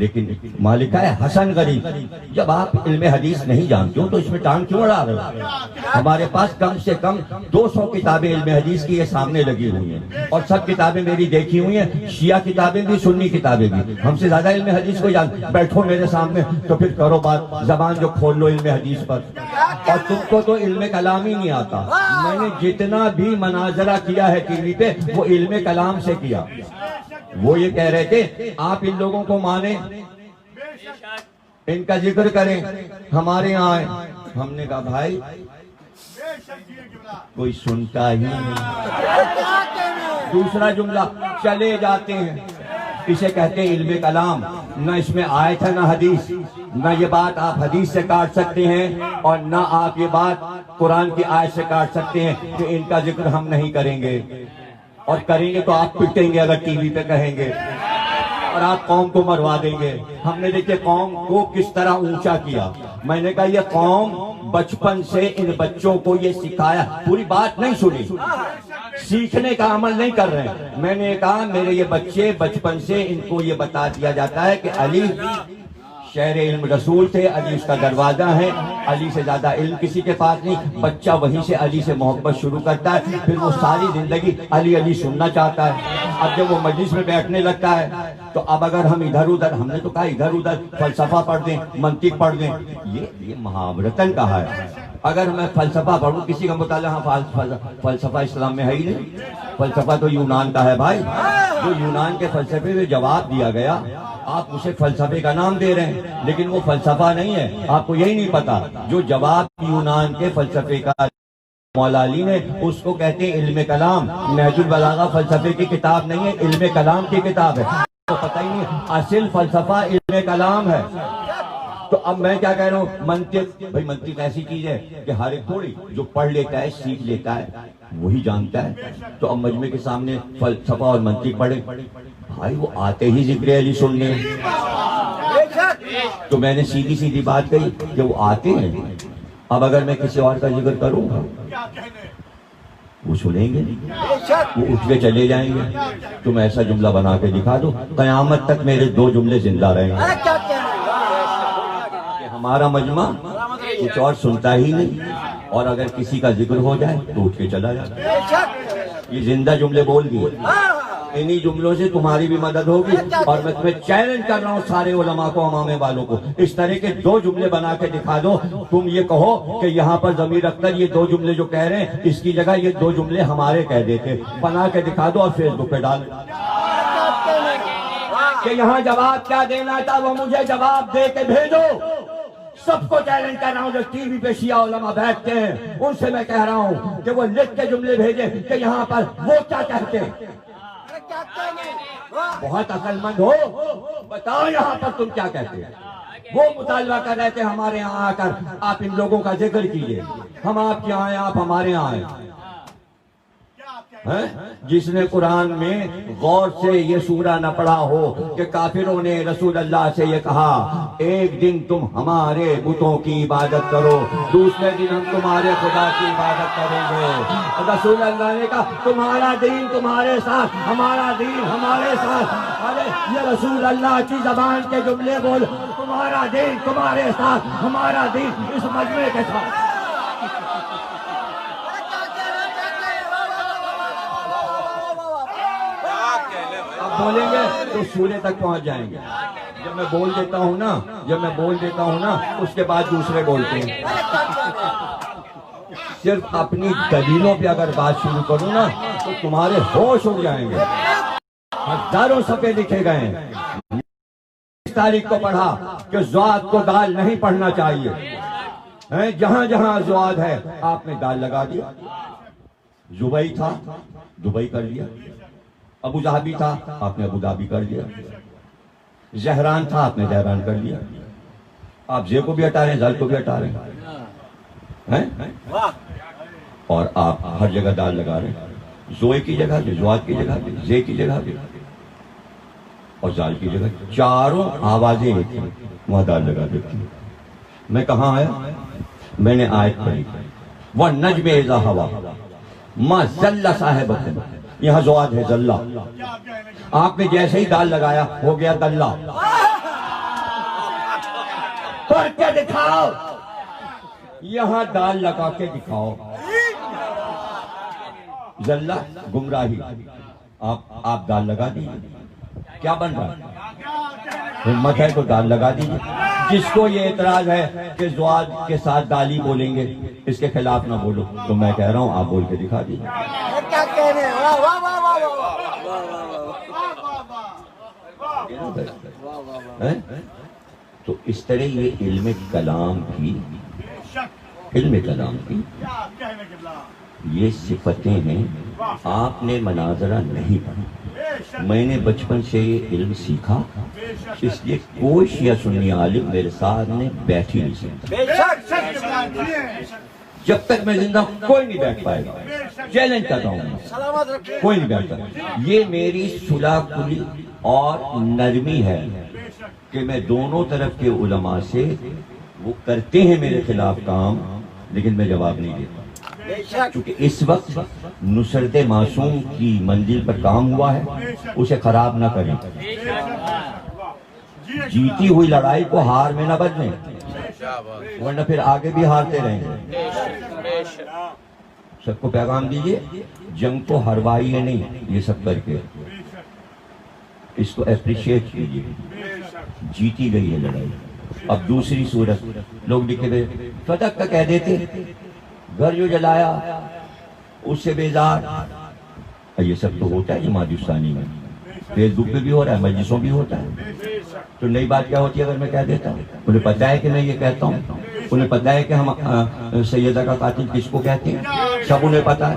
لیکن مالکہ ہے حسن غریب۔ جب آپ علم حدیث نہیں جانتے ہو تو اس میں ٹانگ کیوں اڑا رہے ہو؟ ہمارے پاس کم سے کم 200 کتابیں علم حدیث کی یہ سامنے لگی ہوئی ہیں، اور سب کتابیں میری دیکھی ہوئی ہیں، شیعہ کتابیں بھی، سنی کتابیں بھی۔ ہم سے زیادہ علم حدیث کو جان، بیٹھو میرے سامنے تو پھر کرو بات، زبان جو کھول لو علم حدیث پر۔ اور تم کو تو علم کلام ہی نہیں آتا۔ میں نے جتنا بھی مناظرہ کیا ہے ٹی وی پہ وہ علم کلام سے کیا۔ وہ یہ کہہ رہے تھے آپ ان لوگوں کو مانیں، ان کا ذکر کریں، ہمارے یہاں آئیں۔ ہم نے کہا بھائی کوئی سنتا ہی نہیں۔ دوسرا جملہ، چلے جاتے ہیں، اسے کہتے ہیں علم کلام۔ نہ اس میں آیت ہے نہ حدیث، نہ یہ بات آپ حدیث سے کاٹ سکتے ہیں اور نہ آپ یہ بات قرآن کی آیت سے کاٹ سکتے ہیں کہ ان کا ذکر ہم نہیں کریں گے، اور کریں گے تو آپ پٹیں گے اگر ٹی وی پہ کہیں گے، اور آپ قوم کو مروا دیں گے۔ ہم نے دیکھے قوم کو کس طرح اونچا کیا۔ میں نے کہا یہ قوم بچپن سے ان بچوں کو یہ سکھایا، پوری بات نہیں سنی، سیکھنے کا عمل نہیں کر رہے ہیں۔ میں نے کہا میرے یہ بچے بچپن سے ان کو یہ بتا دیا جاتا ہے کہ علی شہر علم رسول تھے، علی اس کا دروازہ ہے، علی سے زیادہ علم کسی کے پاس نہیں۔ بچہ وہیں سے علی سے محبت شروع کرتا ہے، پھر وہ ساری زندگی علی علی سننا چاہتا ہے۔ اب جب وہ مجلس میں بیٹھنے لگتا ہے تو اب اگر ہم ادھر ادھر، ہم نے تو کہا ادھر ادھر فلسفہ پڑھ دیں، منطق پڑھ دیں، یہ محاورتاً کہا ہے۔ اگر میں فلسفہ پڑھوں، کسی کا مطالعہ، ہاں فلسفہ اسلام میں ہے ہی نہیں، فلسفہ تو یونان کا ہے بھائی۔ جو یونان کے فلسفے میں جواب دیا گیا، آپ اسے فلسفے کا نام دے رہے ہیں، لیکن وہ فلسفہ نہیں ہے۔ آپ کو یہی نہیں پتا جو جواب یونان کے فلسفے کا مولا علی نے اس کو کہتے ہیں علم کلام. نہج البلاغہ فلسفے کی کتاب نہیں ہے، علم کلام کی کتاب ہے. تو پتہ ہی نہیں اصل فلسفہ علم کلام ہے. تو اب میں کیا کہہ رہا ہوں، منطق. بھائی منطق ایسی چیز ہے کہ ہر ایک تھوڑی جو پڑھ لیتا ہے سیکھ لیتا ہے وہی جانتا ہے. تو اب مجمع کے سامنے فلسفہ اور منطق پڑھے، بھائی وہ آتے ہی ذکر علی سننے. تو میں نے سیدھی سیدھی بات کہی کہ وہ آتے ہیں. اب اگر میں کسی اور کا ذکر کروں گا وہ سنیں گے، وہ اٹھ کے چلے جائیں گے. تم ایسا جملہ بنا کے دکھا دو قیامت تک میرے 2 جملے زندہ رہیں گے کہ ہمارا مجمع کچھ اور سنتا ہی نہیں، اور اگر کسی کا ذکر ہو جائے تو اٹھ کے چلا جاتا. یہ زندہ جملے بول دیے. انہی جملوں سے تمہاری بھی مدد ہوگی. اور میں تمہیں چیلنج کر رہا ہوں سارے علماء کو، امامے والوں کو، اس طرح کے 2 جملے بنا کے دکھا دو. تم یہ کہو کہ یہاں پر ضمیر اختر یہ 2 جملے جو کہہ رہے ہیں اس کی جگہ یہ 2 جملے ہمارے کہہ دیتے. بنا کے دکھا دو اور فیس بک پہ ڈال کہ یہاں جواب کیا دینا تھا وہ مجھے جواب دے کے بھیجو. سب کو چیلنج کر رہا ہوں جو ٹی وی پہ شیعہ علماء بیٹھتے ہیں ان سے میں کہہ رہا ہوں کہ وہ لکھ کے جملے بھیجیں کہ یہاں پر وہ کیا کہتے ہیں. بہت عقل مند ہو، بتاؤ یہاں پر تم کیا کہتے ہیں. وہ مطالبہ کر رہے تھے ہمارے یہاں آ کر آپ ان لوگوں کا ذکر کیجئے، ہم آپ کے یہاں آئے آپ ہمارے یہاں آئے. جس نے قرآن میں غور سے یہ سورہ نہ پڑھا ہو کہ کافروں نے رسول اللہ سے یہ کہا ایک دن تم ہمارے بتوں کی عبادت کرو، دوسرے دن ہم تمہارے خدا کی عبادت کریں گے. رسول اللہ نے کہا تمہارا دین تمہارے ساتھ، ہمارا دین ہمارے ساتھ. ارے یہ رسول اللہ کی زبان کے جملے بول، تمہارا دین تمہارے ساتھ، ہمارا دین اس مجمع کے ساتھ. بولیں گے تو سورے تک پہنچ جائیں گے. جب میں بول دیتا ہوں نا اس کے بعد دوسرے بولتے ہیں. صرف اپنی دلیلوں پہ اگر بات شروع کروں نا تو تمہارے ہوش اڑ جائیں گے. ہزاروں صفحے لکھے گئے ہیں. اس تاریخ کو پڑھا کہ زواد کو دال نہیں پڑھنا چاہیے. جہاں جہاں زواد ہے آپ نے دال لگا دیا. زبئی تھا دبئی کر لیا، ابو ظہبی تھا آپ نے ابو ظہبی کر لیا، زہران تھا آپ نے زہران کر لیا. آپ زے کو بھی ہٹا رہے ہیں، زل کو بھی ہٹا رہے ہیں، اور آپ ہر جگہ دال لگا رہے ہیں. زوئے کی جگہ پہ، زواد کی جگہ پہ، زے کی جگہ پہ اور زال کی جگہ، چاروں آوازیں ایک ہیں وہاں دال لگا دیتی. میں کہاں آیا؟ میں نے آیت پڑھی وَالنَّجْمِ إِذَا هَوَىٰ مَا ضَلَّ صَاحِبُكُمْ. یہاں زواد ہے ذلہ. آپ نے جیسے ہی دال لگایا ہو گیا دلہ. پڑھ کے دکھاؤ، یہاں دال لگا کے دکھاؤ. ذلہ گمراہی. آپ دال لگا دیجیے، کیا بن رہا ہے؟ ہمت ہے تو دال لگا دیجیے. جس کو یہ اعتراض ہے کہ زواد کے ساتھ دالی بولیں گے اس کے خلاف نہ بولو، تو میں کہہ رہا ہوں آپ بول کے دکھا دیجیے. تو اس طرح یہ علم کلام کی یہ صفتیں ہیں. آپ نے مناظرہ نہیں پڑھا، میں نے بچپن سے یہ علم سیکھا، اس لیے کوئی شیعہ سنی عالم میرے ساتھ نے بیٹھ ہی نہیں سکتا. جب تک میں زندہ ہوں کوئی نہیں بیٹھ پائے گا. چیلنج کر رہا ہوں، کوئی نہیں بیٹھ سکتا. یہ میری صلح کلی اور نرمی ہے کہ میں دونوں طرف کے علماء سے، وہ کرتے ہیں میرے خلاف کام لیکن میں جواب نہیں دیتا، کیونکہ اس وقت نصرت معصوم کی منزل پر کام ہوا ہے، اسے خراب نہ کریں. جیتی ہوئی لڑائی کو ہار میں نہ بدلیں، ورنہ پھر آگے بھی ہارتے رہیں گے. سب کو پیغام دیجئے جنگ کو ہروائی ہے نہیں، یہ سب کر کے اس کو اپریشیٹ کیجئے. جیتی گئی ہے لڑائی. اب دوسری صورت لوگ لکھے ہوئے فتح کا کہہ دیتے، گھر جو جلایا اس سے بیزار. یہ سب تو ہوتا ہے جماعت اسلامی میں، فیس بک پہ بھی ہو رہا ہے، مجلسوں بھی ہوتا ہے. تو نئی بات کیا ہوتی ہے اگر میں کہہ دیتا ہوں؟ انہیں پتہ ہے کہ میں یہ کہتا ہوں، انہیں پتہ ہے کہ ہم سیدہ کا قاتل کس کو کہتے ہیں. سب انہیں پتا ہے،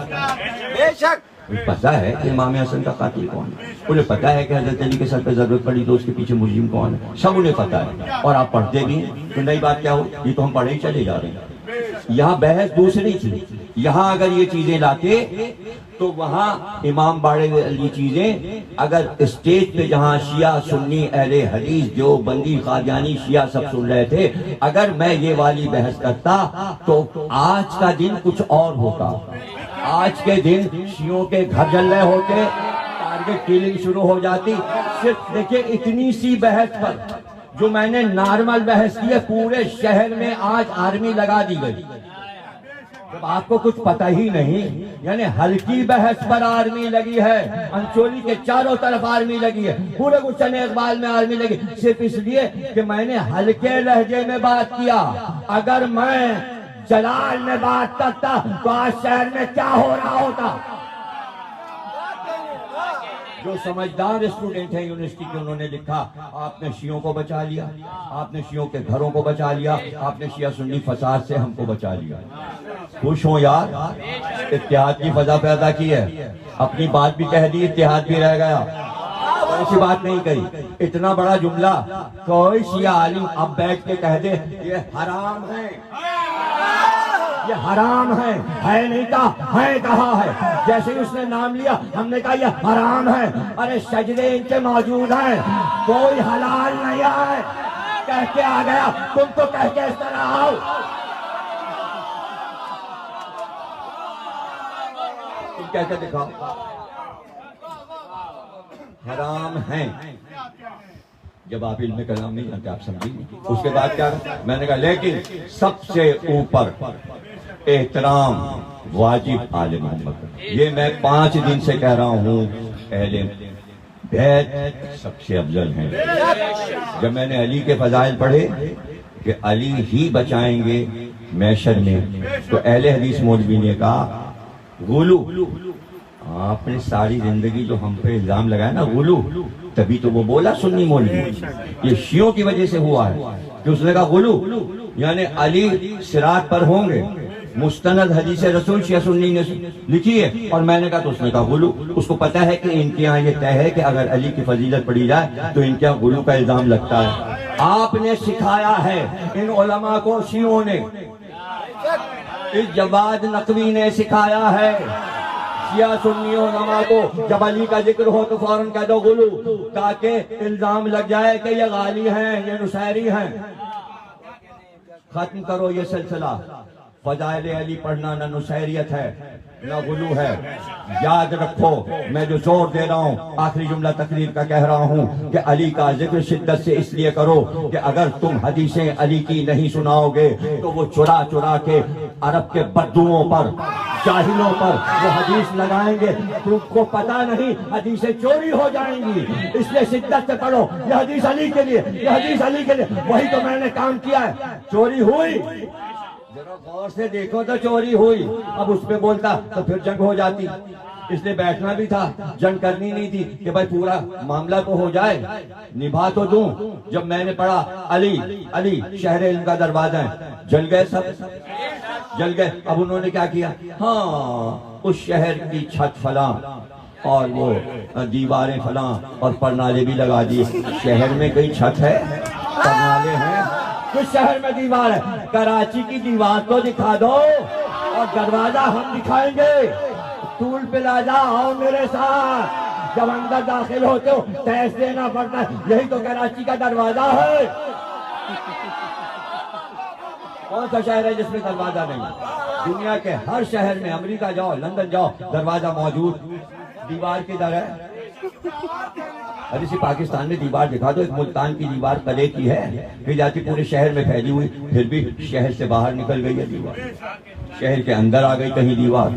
بے شک پتا ہے کہ امام حسن کا قاتل کون ہے، انہیں پتا ہے کہ حضرت علی کے سر پہ ضرورت پڑی تو اس کے پیچھے مجرم کون ہے، سب انہیں پتا ہے، اور آپ پڑھتے بھی ہیں تو نئی بات کیا ہو، یہ تو ہم پڑھے ہی چلے جا رہے ہیں۔ یہاں بحث دوسری تھی، یہاں اگر یہ چیزیں لاتے تو وہاں امام باڑے والی چیزیں اگر اسٹیج پہ جہاں شیعہ سنی اہل حدیث دیوبندی قادیانی شیعہ سب سن رہے تھے، اگر میں یہ والی بحث کرتا تو آج کا دن کچھ اور ہوتا۔ آج کے دن شیعوں کے گھر جل رہے ہوتے، ٹارگٹ کلنگ شروع ہو جاتی۔ صرف دیکھیں اتنی سی بحث پر جو میں نے نارمل بحث کی ہے، پورے شہر میں آج آرمی لگا دی گئی۔ جب آپ کو کچھ پتہ ہی نہیں، یعنی ہلکی بحث پر آرمی لگی ہے، انچولی کے چاروں طرف آرمی لگی ہے، پورے گلشن اقبال میں آرمی لگی، صرف اس لیے کہ میں نے ہلکے لہجے میں بات کیا۔ اگر میں جلال میں بات کرتا تو آج شہر میں کیا ہو رہا ہوتا۔ جو سمجھدار اسٹوڈنٹ ہیں یونیورسٹی کے، انہوں نے لکھا آپ نے شیعوں کو بچا لیا، آپ نے شیعوں کے گھروں کو بچا لیا، آپ نے شیعہ سنی فساد سے ہم کو بچا لیا۔ خوش ہوں یار، اتحاد کی فضا پیدا کی ہے، اپنی بات بھی کہہ دی، اتحاد بھی رہ گیا، ایسی بات نہیں کہی۔ اتنا بڑا جملہ کوئی شیعہ عالم اب بیٹھ کے کہہ دے یہ حرام ہے، یہ حرام ہے نہیں کہا، ہے کہا ہے۔ جیسے ہی اس نے نام لیا ہم نے کہا یہ حرام ہے، ارے سجدے ان کے موجود ہیں، کوئی حلال نہیں ہے، کہہ کے آ گیا، تم تو کہہ کے اس طرح آؤ۔ تم کہہ کے دکھاؤ حرام ہیں۔ جب آپ علم کلام نہیں جانتے آپ سمجھیں، اس کے بعد کیا میں نے کہا لیکن سب سے اوپر احترام واجب آل محمد۔ یہ میں 5 دن سے کہہ رہا ہوں، اہل بیت سب سے افضل ہیں۔ جب میں نے علی کے فضائل پڑھے کہ علی ہی بچائیں گے محشر میں، تو اہل حدیث مولوی نے کہا غلو، آپ نے ساری زندگی جو ہم پہ الزام لگایا نا غلو، تبھی تو وہ بولا سنی مولوی، یہ شیعوں کی وجہ سے ہوا ہے کہ اس نے کہا غلو، یعنی علی صراط پر ہوں گے، مستند حدیث رسول شیعہ سنی نے لکھی ہے، اور میں نے کہا تو اس نے کہا غلو۔ اس کو پتا ہے کہ ان کے یہاں یہ طے ہے کہ اگر علی کی فضیلت پڑھی جائے تو ان کے یہاں غلو کا الزام لگتا ہے۔ آپ نے سکھایا ہے ان علماء کو، شیعوں نے، اس جواد نقوی نے سکھایا ہے شیعہ سنی علماء کو، جب علی کا ذکر ہو تو فوراً کہہ دو غلو، تاکہ الزام لگ جائے کہ یہ غالی ہیں، یہ نصیری ہیں۔ ختم کرو یہ سلسلہ، فضائل علی پڑھنا نہ نصیریت ہے نہ غلو ہے۔ یاد رکھو میں جو زور دے رہا ہوں، آخری جملہ تقریر کا کہہ رہا ہوں کہ علی کا ذکر شدت سے اس لیے کرو کہ اگر تم حدیثیں علی کی نہیں سناؤ گے تو وہ چرا چرا کے عرب کے بدوؤں پر، جاہلوں پر وہ حدیث لگائیں گے، تم کو پتا نہیں حدیثیں چوری ہو جائیں گی، اس لیے شدت سے پڑھو، یہ حدیث علی کے لیے، یہ حدیث علی کے لیے۔ وہی تو میں نے کام کیا ہے۔ چوری ہوئی، ذرا غور سے دیکھو تو چوری ہوئی، اب اس پہ بولتا تو پھر جنگ ہو جاتی، اس لیے بیٹھنا بھی تھا، جنگ کرنی نہیں تھی کہ بھائی پورا معاملہ تو ہو جائے، نبھا تو دوں۔ جب میں نے پڑھا علی علی شہر علم کا دروازہ ہے، جل گئے، سب جل گئے۔ اب انہوں نے کیا کیا، ہاں اس شہر کی چھت فلاں اور وہ دیواریں فلاں اور پرنالے بھی لگا دیے۔ شہر میں کئی چھت ہے، پرنالے ہیں، کس شہر میں دیوار ہے؟ کراچی کی دیوار تو دکھا دو اور دروازہ ہم دکھائیں گے، ٹول پلازا آؤ میرے ساتھ، جب اندر داخل ہوتے ہو ٹیکس دینا پڑتا ہے، یہی تو کراچی کا دروازہ ہے۔ کون سا شہر ہے جس میں دروازہ نہیں؟ دنیا کے ہر شہر میں، امریکہ جاؤ، لندن جاؤ، دروازہ موجود۔ دیوار کدھر ہے؟ ابھی اسی پاکستان میں دیوار دکھا دو، ایک ملتان کی دیوار قلعے کی ہے، پھر جاتی پورے شہر میں پھیلی ہوئی، پھر بھی شہر سے باہر نکل گئی ہے دیوار، شہر کے اندر آ گئی کہیں دیوار،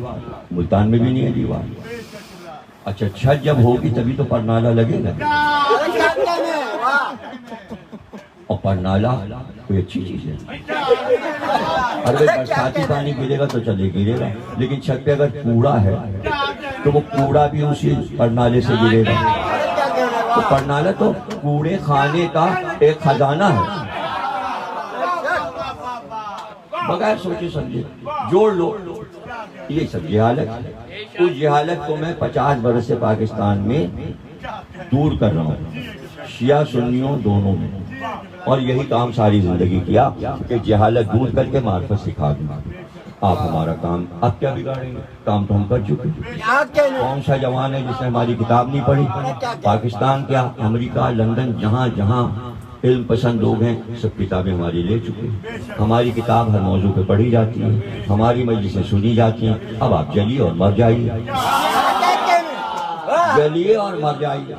ملتان میں بھی نہیں ہے دیوار۔ اچھا چھت جب ہوگی تبھی تو پرنالہ لگے گا، اور پرنالہ کوئی اچھی چیز ہے۔ اگر برساتی پانی گرے گا تو چلے گرے گا، لیکن چھت پہ اگر کوڑا ہے تو وہ کوڑا بھی اسی پرنالے سے گرے گا۔ تو پرنالہ تو کوڑے خانے کا ایک خزانہ ہے، بغیر سوچے سمجھے جوڑ لو۔ یہ سب جہالت، اس جہالت کو میں 50 برس سے پاکستان میں دور کر رہا ہوں، شیعہ سنیوں دونوں میں، اور یہی کام ساری زندگی کیا کہ جہالت دور کر کے معرفت سکھا دوں۔ آپ ہمارا کام اب کیا بگاڑیں گے؟ کام تو ہم کر چکے۔ کون سا جوان ہے جس نے ہماری کتاب نہیں پڑھی؟ پاکستان کیا، امریکہ، لندن، جہاں جہاں علم پسند لوگ ہیں سب کتابیں ہماری لے چکے ہیں۔ ہماری کتاب ہر موضوع پہ پڑھی جاتی ہے، ہماری مجلسیں سنی جاتی ہیں۔ اب آپ جلیے اور مر جائیے، جلیے اور مر جائیے۔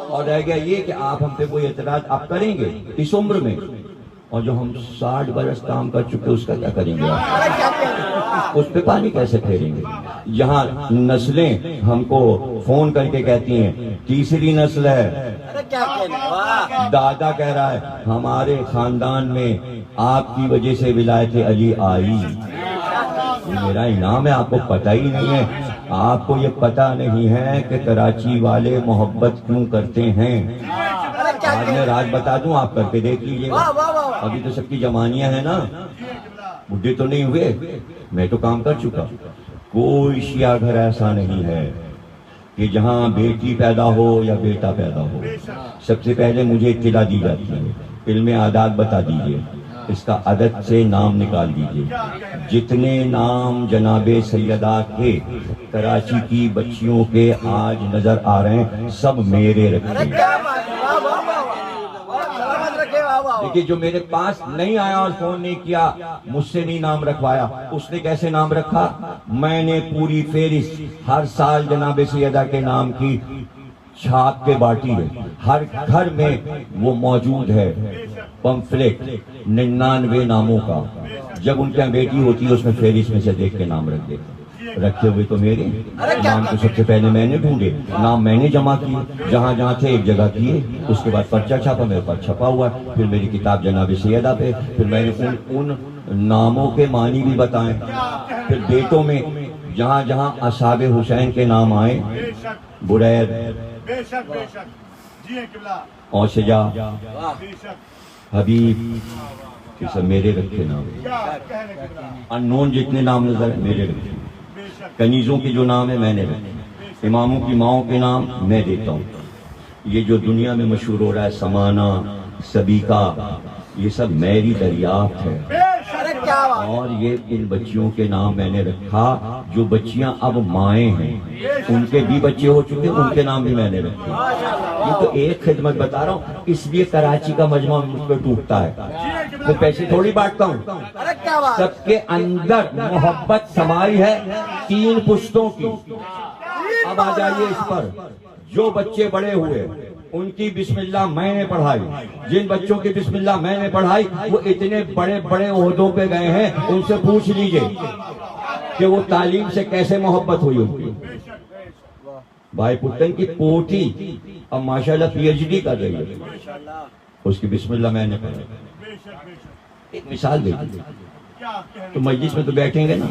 اور رہ گیا یہ کہ آپ ہم پہ کوئی اعتراض آپ کریں گے اس عمر میں، اور جو ہم 60 برس کام کر چکے اس کا کیا کریں گے آپ؟ اس پہ پانی کیسے پھیریں گے؟ جہاں نسلیں ہم کو فون کر کے کہتی ہیں تیسری نسل ہے، دادا کہہ رہا ہے ہمارے خاندان میں آپ کی وجہ سے ولایت علی آئی، یہ میرا انعام ہے، آپ کو پتہ ہی نہیں ہے۔ آپ کو یہ پتہ نہیں ہے کہ کراچی والے محبت کیوں کرتے ہیں۔ آج میں راز بتا دوں، آپ کر کے دیکھ لیجیے، ابھی تو سب کی جوانیاں ہیں نا، بڈھے تو نہیں ہوئے، میں تو کام کر چکا۔ کوئی شیعہ گھر ایسا نہیں ہے کہ جہاں بیٹی پیدا ہو یا بیٹا پیدا ہو سب سے پہلے مجھے اطلاع دی جاتی ہے، علم عادات بتا دیجئے، اس کا عدد سے نام نکال دیجئے۔ جتنے نام جناب سیدہ کے کراچی کی بچیوں کے آج نظر آ رہے ہیں سب میرے رکھے ہیں۔ دیکھیے جو میرے پاس نہیں آیا اور فون نہیں کیا، مجھ سے نہیں نام رکھوایا، اس نے کیسے نام رکھا؟ میں نے پوری فہرست ہر سال جناب سیدہ کے نام کی چھاپ کے باٹی ہے، ہر گھر میں وہ موجود ہے، پمفلٹ 99 ناموں کا، جب ان کے بیٹی ہوتی ہے اس میں فہرست میں سے دیکھ کے نام رکھ دیتے۔ رکھے ہوئے تو میرے نام تو سب سے پہلے میں نے ڈھونڈے، نام میں نے جمع کیے، جہاں جہاں تھے ایک جگہ کیے، اس کے بعد پرچہ چھاپا، میرے پاس چھپا ہوا ہے، پھر میری کتاب جناب سیدہ پہ، پھر میں نے ان ناموں کے معنی بھی بتائیں، پھر بیٹوں میں جہاں جہاں اصحاب حسین کے نام آئے، برید، اوشجا، حبیب، یہ سب میرے رکھے نام، انون جتنے نام نظر میرے رکھے، کنیزوں کے جو نام ہے میں نے رکھے، اماموں کی ماؤں کے نام میں دیتا ہوں۔ یہ جو دنیا میں مشہور ہو رہا ہے سمانہ، سبیکہ، یہ سب میری دریافت ہے، اور یہ ان بچیوں کے نام میں نے رکھا جو بچیاں اب مائیں ہیں، ان کے بھی بچے ہو چکے، ان کے نام بھی میں نے رکھے۔ یہ تو ایک خدمت بتا رہا ہوں، اس لیے کراچی کا مجمع مجھ پہ ٹوٹتا ہے، میں پیسے تھوڑی بانٹتا ہوں، سب کے اندر محبت سمائی ہے 3 پشتوں کی۔ اب آ جائیے اس پر، جو بچے بڑے ہوئے ان کی بسم اللہ میں نے پڑھائی، جن بچوں کی بسم اللہ میں نے پڑھائی وہ اتنے بڑے بڑے عہدوں پہ گئے ہیں، ان سے پوچھ لیجئے کہ وہ تعلیم سے کیسے محبت ہوئی ان کی۔ بھائی پٹن کی پوٹی اب ماشاءاللہ پی ایچ ڈی کر رہی ہے، اس کی بسم اللہ میں نے پڑھائی۔ ایک مثال دیکھیں، تو مجلس میں تو بیٹھیں گے نا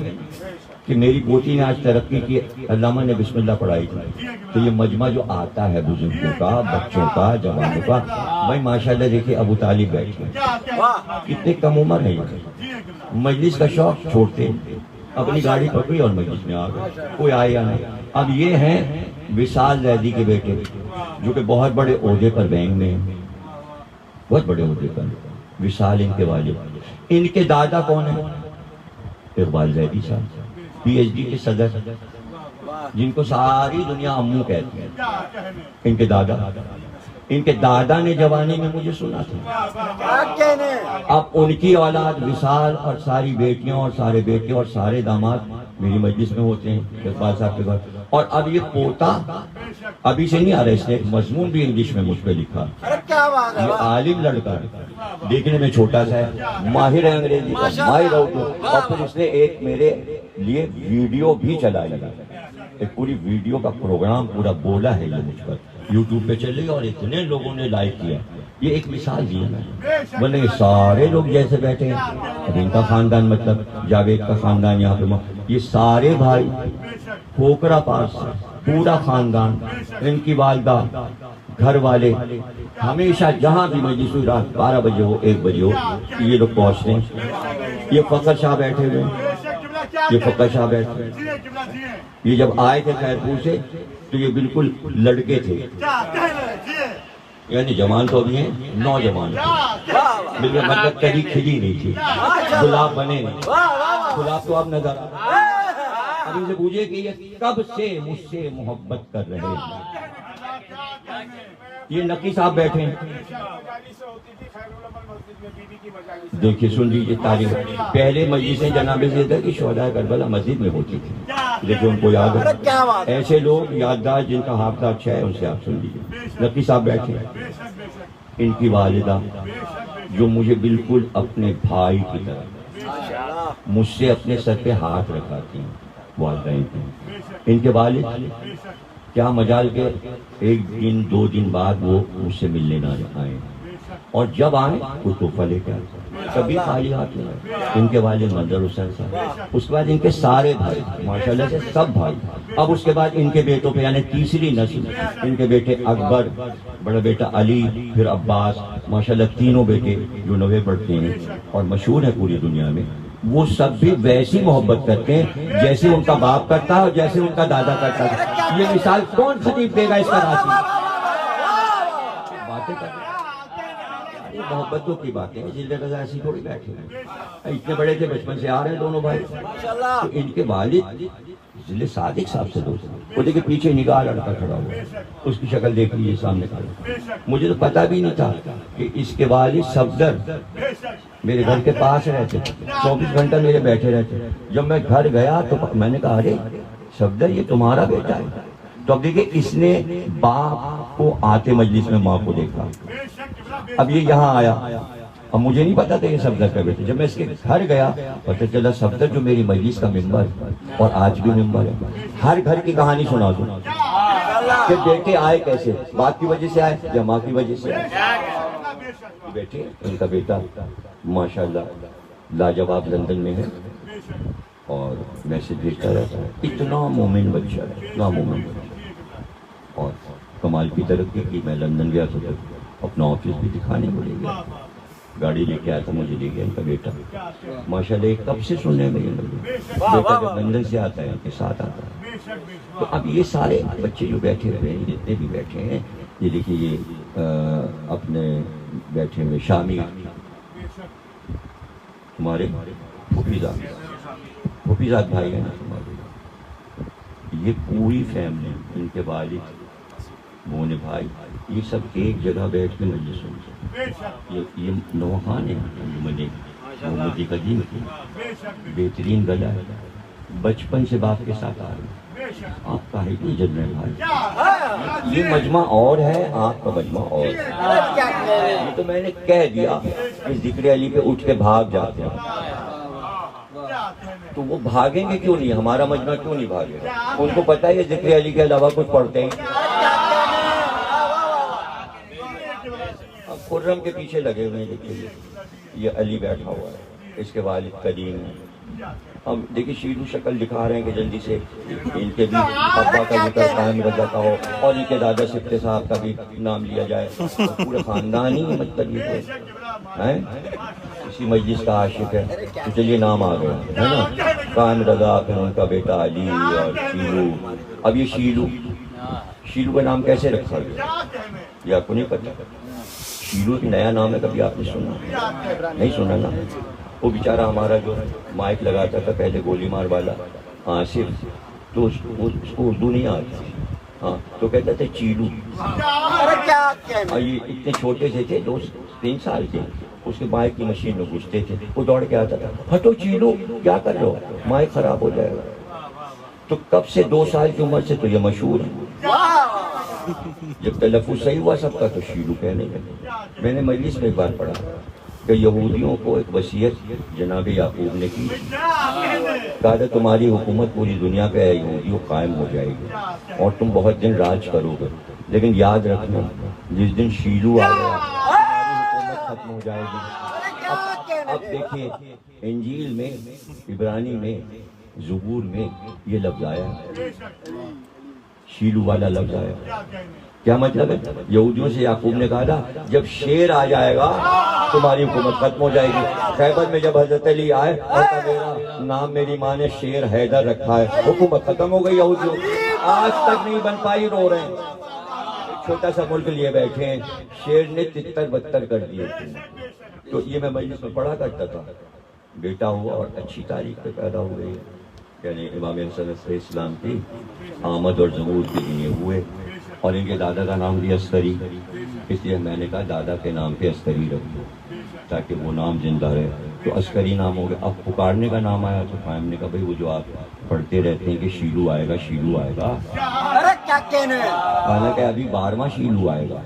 کہ میری پوتی نے آج ترقی کی، علامہ نے بسم اللہ پڑھائی تھی، تو یہ مجمع جو آتا ہے بزرگوں کا، بچوں کا، جوانوں کا، بھائی ماشاءاللہ دیکھیں ابو طالب بیٹھے کتنے کم عمر ہیں، مجلس کا شوق چھوڑتے اپنی گاڑی پکڑی اور مجلس میں آ گئے، کوئی آئے یا نہیں۔ اب یہ ہیں وصال زیدی کے بیٹے جو کہ بہت بڑے عہدے پر بینک میں ہیں، بہت بڑے عہدے پر، وصال ان کے والد، ان کے دادا کون ہیں؟ اقبال زیدی صاحب، پی ایچ ڈی کے صدر، جن کو ساری دنیا امو کہتی ہے، ان کے دادا نے جوانی میں مجھے سنا تھا۔ اب ان کی اولاد وصال اور ساری بیٹیاں اور سارے بیٹے اور سارے داماد میری مجلس میں ہوتے ہیں اقبال صاحب کے گھر، اور اب یہ پوتا ابھی سے نہیں آ رہا، اس نے ایک مضمون بھی انگلش میں مجھ پہ لکھا، یہ عالم لڑکا ہے، دیکھنے میں چھوٹا سا ہے، ماہر ہے انگریزی کا، ماہر اردو، اور پھر اس نے ایک میرے لیے ویڈیو بھی چلائی، ایک پوری ویڈیو کا پروگرام پورا بولا ہے یہ مجھ پر، یوٹیوب پہ چلے اور اتنے لوگوں نے لائک کیا۔ یہ ایک مثال دی ہے، ورنہ یہ سارے لوگ جیسے بیٹھے ہیں، اب ان کا خاندان مطلب جاوید کا خاندان یہاں پہ، یہ سارے بھائی کھوکرا پاس پورا خاندان، ان کی والدہ، گھر والے، ہمیشہ جہاں بھی مجلس ہوئی، رات 12 بجے ہو 1 بجے ہو یہ لوگ پہنچتے ہیں۔ یہ فخر شاہ بیٹھے ہوئے، یہ فقہ شاہ بیٹھے، یہ جب آئے تھے خیرپور سے تو یہ بالکل لڑکے تھے، یعنی جوان تو ابھی ہیں، نوجوان تھے، بالکل مطلب کلی کھلی نہیں تھی، گلاب بنے نہیں، گلاب تو اب نظر اب ان سے پوچھے کہ یہ کب سے مجھ سے محبت کر رہے ہیں؟ یہ نقی صاحب بیٹھے ہیں، دیکھیے سن لیجیے تاریخ، پہلے مجلسیں جناب زیدہ کی شہداء کربلا مسجد میں ہوتی تھی، لیکن ان کو یاد ہے، ایسے لوگ یادداشت جن کا حافظہ اچھا ہے ان سے آپ سن لیجیے۔ نقی صاحب بیٹھے ہیں، ان کی والدہ جو مجھے بالکل اپنے بھائی کی طرح مجھ سے اپنے سر پہ ہاتھ رکھاتی ہیں، والدین کی، ان کے والد کیا مجال کے ایک دن دو دن بعد وہ مجھ سے ملنے نہ آئے، اور جب آئے کوئی تحفہ لے کے آئے، کبھی خالی ہاتھ نہیں آئے۔ ان کے والد منظر حسین صاحب، اس کے بعد ان کے سارے بھائی ماشاءاللہ سے سب بھائی، اب اس کے بعد ان کے بیٹوں پہ یعنی تیسری نسل، ان کے بیٹے اکبر، بڑا بیٹا علی، پھر عباس، ماشاءاللہ تینوں بیٹے جو 90 پڑھتے ہیں اور مشہور ہیں پوری دنیا میں، وہ سب بھی ویسی محبت کرتے ہیں جیسے ان کا باپ کرتا ہے اور جیسے ان کا دادا کرتا ہے۔ یہ مثال کون خطیب دے گا اس کا راضی؟ باتیں کر یہ محبتوں کی باتیں، جلد رضا ایسی تھوڑی بیٹھے ہیں، اتنے بڑے تھے بچپن سے آ رہے ہیں دونوں بھائی، تو ان کے والد ضلع صادق صاحب سے دوست، وہ دیکھیں پیچھے نگاہ لڑکا کھڑا ہوا، اس کی شکل دیکھ لیجیے سامنے کھڑا، مجھے تو پتا بھی نہیں تھا کہ اس کے والد صفدر میرے گھر کے پاس رہتے، 24 گھنٹہ میرے بیٹھے رہتے۔ جب میں گھر گیا تو میں نے کہا ارے صفدر یہ تمہارا بیٹا ہے، تو اب دیکھیں اس نے باپ کو آتے مجلس میں ماں کو دیکھا، اب یہ یہاں آیا، اب مجھے نہیں پتا تھا یہ صفدر کا بیٹا، جب میں اس کے گھر گیا پتہ چلا صفدر جو میری مجلس کا ممبر اور آج بھی ممبر ہے، ہر گھر کی کہانی سنا دوں کہ بیٹے آئے کیسے، باپ کی وجہ سے آئے یا ماں کی وجہ سے آئے۔ بیٹے ان کا بیٹا ماشاءاللہ لاجواب لندن میں ہے اور میسج بھیجتا رہتا ہے، اتنا مومن بچہ ہے، اتنا مومن بچہ، اور کمال کی ترقی کی۔ میں لندن گیا تو اپنا آفس بھی دکھانے کو لے گیا، گاڑی لے کے آیا تھا، مجھے لے گیا ان کا بیٹا، ماشاءاللہ کب سے سننے میں بیٹا جب لندن سے آتا ہے ان کے ساتھ آتا ہے۔ تو اب یہ سارے بچے جو بیٹھے ہوئے ہیں، جتنے بھی بیٹھے ہیں، یہ دیکھیے یہ اپنے بیٹھے ہوئے شامی تمہارے حفیظات بھائی ہیں نا تمہارے، یہ پوری فیملی، ان کے والد، مونے بھائی، یہ سب ایک جگہ بیٹھ کے مجلس سنتے ہیں۔ یہ نوخان ہے محمدی قدیم کی، بہترین گلا ہے، بچپن سے باپ کے ساتھ آ رہے ہیں، آپ کا ہے نہیں جن میں بھائی، یہ مجمع اور ہے، آپ کا مجمع اور ہے۔ یہ تو میں نے کہہ دیا کہ ذکر علی پہ اٹھ کے بھاگ جاتے ہیں، تو وہ بھاگیں گے کیوں نہیں؟ ہمارا مجمع کیوں نہیں بھاگے گا؟ ان کو پتہ ہے یہ ذکر علی کے علاوہ کچھ پڑھتے ہیں۔ اب خرم کے پیچھے لگے ہوئے ہیں، دیکھیے یہ علی بیٹھا ہوا ہے، اس کے والد کریم ہیں۔ ہم دیکھیے شیرو شکل دکھا رہے ہیں کہ جلدی سے ان کے بھی ابا کا ذکر قائم رضا کا ہو اور ان کے دادا سفتے صاحب کا بھی نام لیا جائے، پورے خاندان ہی مطلب یہ ہے اسی مجلس کا عاشق ہے، تو چلیے نام آ گیا ہے نا، قائم رضا، پھر ان کا بیٹا علی اور شیرو۔ اب یہ شیرو کا نام کیسے رکھا گیا یہ آپ کو نہیں پتا؟ شیرو ایک نیا نام ہے، کبھی آپ نے سنا نہیں؟ سنا نا؟ وہ بیچارہ ہمارا جو مائک لگاتا تھا پہلے گولی مار والا آصف، تو اس کو اردو نہیں آتی، ہاں تو کہتا تھا چیلو، یہ اتنے چھوٹے سے تھے، 2-3 سال کے، اس کے مائک کی مشین میں گھستے تھے، وہ دوڑ کے آتا تھا، ہٹو چیلو کیا کر رہے ہو، مائک خراب ہو جائے گا۔ تو کب سے 2 سال کی عمر سے تو یہ مشہور ہے، جب تلفظ صحیح ہوا سب کا تو شیلو کہنے لگے۔ میں نے مجلس میں ایک بار پڑھا کہ یہودیوں کو ایک وصیت جناب یعقوب نے کی، کہا تھا تمہاری حکومت پوری دنیا پہ یہودیوں قائم ہو جائے گی اور تم بہت دن راج کرو گے، لیکن یاد رکھنا جس دن شیلو آ گیا تمہاری حکومت ختم ہو جائے گی۔ اب دیکھیے انجیل میں، عبرانی میں، زبور میں یہ لفظ آیا ہے، شیلو والا لفظ آیا. کیا مطلب ہے؟ یہودیوں سے یعقوب نے کہا تھا جب شیر آ جائے گا تمہاری حکومت ختم ہو جائے گی. خیبر میں جب حضرت علی آئے اور کہا میرا نام میری ماں نے شیر حیدر رکھا ہے, حکومت ختم ہو گئی یہودیوں. آج تک نہیں بن پائی, رو رہے ہیں. چھوٹا سا ملک لیے بیٹھے ہیں, شیر نے تتر بتر کر دیے. تو یہ میں مجلس میں پڑھا کرتا تھا. بیٹا ہوا اور اچھی تاریخ پہ پیدا ہو گئی, یعنی امام حسن علیہ السلام کی آمد اور ظہور کے لیے ہوئے, اور ان کے دادا کا نام بھی عسکری, اس لیے میں نے کہا دادا کے نام پہ عسکری رکھ دو تاکہ وہ نام زندہ رہے. تو عسکری نام ہو گیا. اب پکارنے کا نام آیا تو قائم نے کہا بھائی وہ جو آپ پڑھتے رہتے ہیں کہ شیلو آئے گا شیلو آئے گا, ارے کیا کہنے ہیں, حالانکہ ابھی 12واں شیلو آئے گا,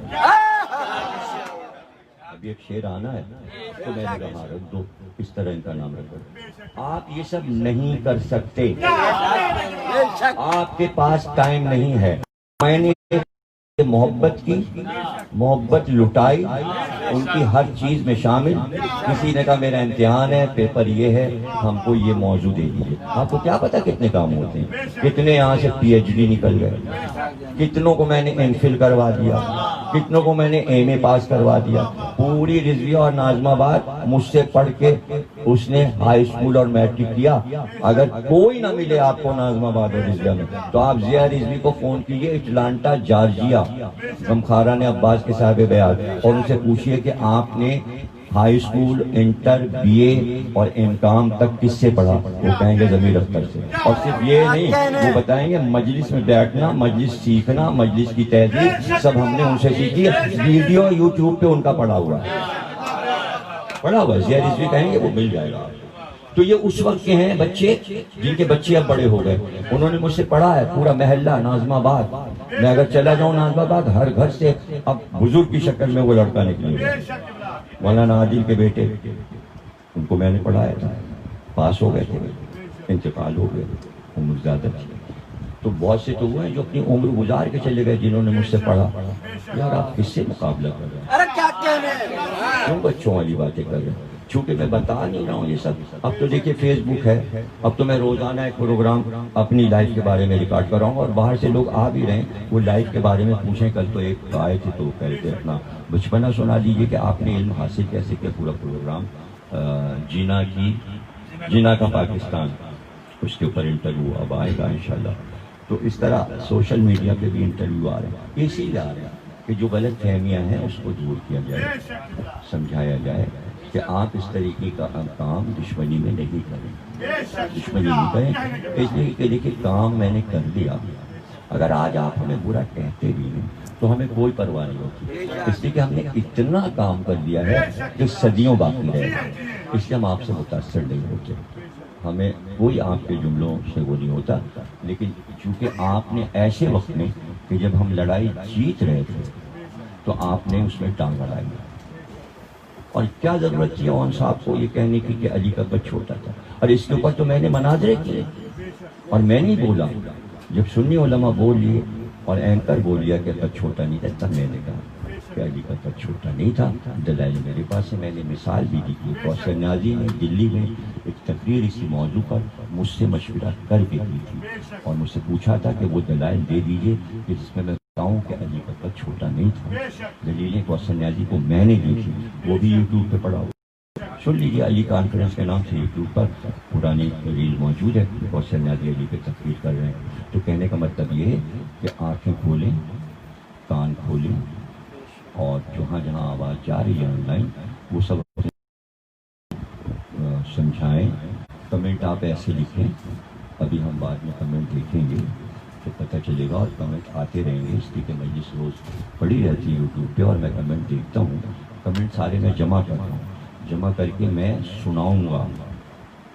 ابھی ایک شیر آنا ہے. تو میں نے کہا رکھ دو, اس طرح ان کا نام رکھ دو. آپ یہ سب نہیں کر سکتے, آپ کے پاس ٹائم نہیں ہے. میں نے محبت کی, محبت لٹائی, ان کی ہر چیز میں شامل. کسی نے کہا میرا امتحان ہے, پیپر یہ ہے, ہم کو یہ موضوع دے دیجیے. آپ کو کیا پتا کتنے کام ہوتے ہیں, کتنے یہاں سے پی ایچ ڈی نکل گئے, کتنوں کو میں نے ایم فل کروا دیا, کتنوں کو میں نے ایم اے پاس کروا دیا. پوری رضویہ اور ناظم آباد مجھ سے پڑھ کے اس نے ہائی اسکول اور میٹرک کیا. اگر کوئی نہ ملے آپ کو ناظم آباد اور رضویہ میں تو آپ ضیاء رضوی کو فون کیجئے, اٹلانٹا جارجیا, غمخارہ نے عباس کے صاحب بیعت, اور ان سے پوچھئے کہ آپ نے ہائی اسکول, انٹر, بی اے اور ایم.کام تک کس سے پڑھا. وہ کہیں گے ضمیر اختر سے. اور صرف یہ نہیں, وہ بتائیں گے مجلس میں بیٹھنا, مجلس سیکھنا, مجلس کی تہذیب سب ہم نے ان سے سیکھی ہے. ویڈیو یوٹیوب پہ ان کا پڑھا ہوا ہے, پڑھا ہوا ہے. ضیاء رضوی کہیں گے وہ مل جائے گا. تو یہ اس وقت کے ہیں بچے جن کے بچے اب بڑے ہو گئے. انہوں نے مجھ سے پڑھا ہے پورا محلہ ناظم آباد. میں اگر چلا جاؤں ناظم آباد, ہر گھر سے اب بزرگ کی شکل میں وہ لڑکا نکلے گا. مولانا عادل کے بیٹے, ان کو میں نے پڑھایا تھا, پاس ہو گئے تھے, انتقال ہو گئے, عمر زیادہ تھی. تو بہت سے تو وہ ہیں جو اپنی عمر گزار کے چلے گئے جنہوں نے مجھ سے پڑھا. یار آپ کس سے مقابلہ کر رہے ہیں, ارے کیا کہنے ہیں, کیوں بچوں والی باتیں کر رہے ہیں. چونکہ میں بتا نہیں رہا ہوں یہ سب. اب تو دیکھیے فیس بک ہے, اب تو میں روزانہ ایک پروگرام اپنی لائف کے بارے میں ریکارڈ کر رہا ہوں, اور باہر سے لوگ آ بھی رہے ہیں, وہ لائف کے بارے میں پوچھیں. کل تو ایک آئے تھے تو کہہ رہے تھے اپنا بچپنا سنا دیجیے کہ آپ نے علم حاصل کیسے کیا. پورا پروگرام جینا کا پاکستان, اس کے اوپر انٹرویو اب آئے گا انشاءاللہ. تو اس طرح سوشل میڈیا پہ بھی انٹرویو آ رہے ہیں. اسی لیے آ رہے ہیں کہ جو غلط فہمیاں ہیں اس کو دور کیا جائے, سمجھایا جائے کہ آپ اس طریقے کا کام دشمنی میں نہیں کریں, دشمنی نہیں کریں. اس لیے کہ دیکھیں کام میں نے کر لیا, اگر آج آپ ہمیں برا کہتے بھی ہیں تو ہمیں کوئی پرواہ نہیں ہوتی, اس لیے کہ ہم نے اتنا کام کر دیا ہے جو صدیوں باقی رہے گا. اس لیے ہم آپ سے متاثر نہیں ہوتے, ہمیں کوئی آپ کے جملوں سے وہ نہیں ہوتا. لیکن چونکہ آپ نے ایسے وقت میں کہ جب ہم لڑائی جیت رہے تھے تو آپ نے اس میں ٹانگ اڑائی, اور کیا ضرورت تھی عوام صاحب کو یہ کہنے کی کہ علی کا قد چھوٹا تھا. اور اس کے اوپر تو میں نے مناظرے کیے, اور میں نہیں بولا. جب سنی علماء بول لیے اور اینکر بول لیا کہ قد چھوٹا نہیں تھا, تب میں نے کہا کہ علی کا قد چھوٹا نہیں تھا. دلائل میرے پاس ہے, میں نے مثال بھی دی تھی. کوثر نیازی نے دلی میں ایک تقریر اسی موضوع پر مجھ سے مشورہ کر کے دی تھی, اور مجھ سے پوچھا تھا کہ وہ دلائل دے دیجیے کہ جس میں میں بتاؤں کہ علی کا قد چھوٹا نہیں تھا. دلیلیں کوثر نیازی کو میں نے دی تھی, وہ بھی یوٹیوب پہ پڑا ہوا, سن لیجیے. علی کانفرنس کے نام سے یوٹیوب پر پرانی ریل موجود ہے. کوثر نیازی علی پہ تقریر کر رہے ہیں. تو کہنے کا مطلب یہ ہے کہ آنکھیں کھولیں, کان کھولیں, اور جہاں جہاں آواز جا رہی ہے آن لائن وہ سب سمجھائیں. کمنٹ آپ ایسے لکھیں, ابھی ہم بعد میں کمنٹ دیکھیں گے تو پتہ چلے گا, اور کمنٹ آتے رہیں گے. اس لیے کہ مجلس روز پڑی رہتی ہے یوٹیوب پہ, اور میں کمنٹ دیکھتا ہوں. کمنٹ سارے میں جمع کرتا ہوں, جمع کر کے میں سناؤں گا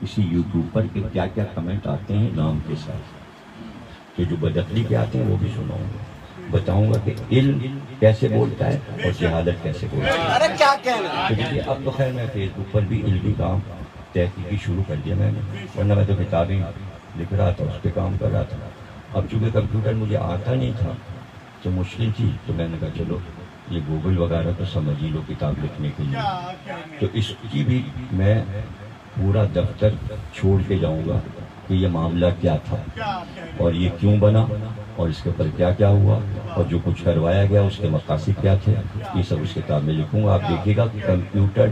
اسی یوٹیوب پر کہ کیا کیا کمنٹ آتے ہیں نام کے ساتھ. کہ جو بدعقلی کے آتے ہیں وہ بھی سناؤں گا, بتاؤں گا کہ علم کیسے بولتا ہے اور جہالت کیسے بولتا ہے. ارے کیا کہنا, تو دیکھیے اب تو خیر میں فیس بک پر بھی علمی کام تحقیقی شروع کر دیا میں نے, ورنہ میں تو کتابیں لکھ رہا تھا, اس پہ کام کر رہا تھا. اب چونکہ کمپیوٹر مجھے آتا نہیں تھا تو مشکل تھی, تو میں نے کہا چلو یہ گوگل وغیرہ تو سمجھ ہی لو کتاب لکھنے کے لیے. تو اس کی بھی میں پورا دفتر چھوڑ کے جاؤں گا کہ یہ معاملہ کیا تھا اور یہ کیوں بنا اور اس کے اوپر کیا کیا ہوا اور جو کچھ کروایا گیا اس کے مقاصد کیا تھے، یہ سب اس کتاب میں لکھوں گا. آپ دیکھیے گا کمپیوٹر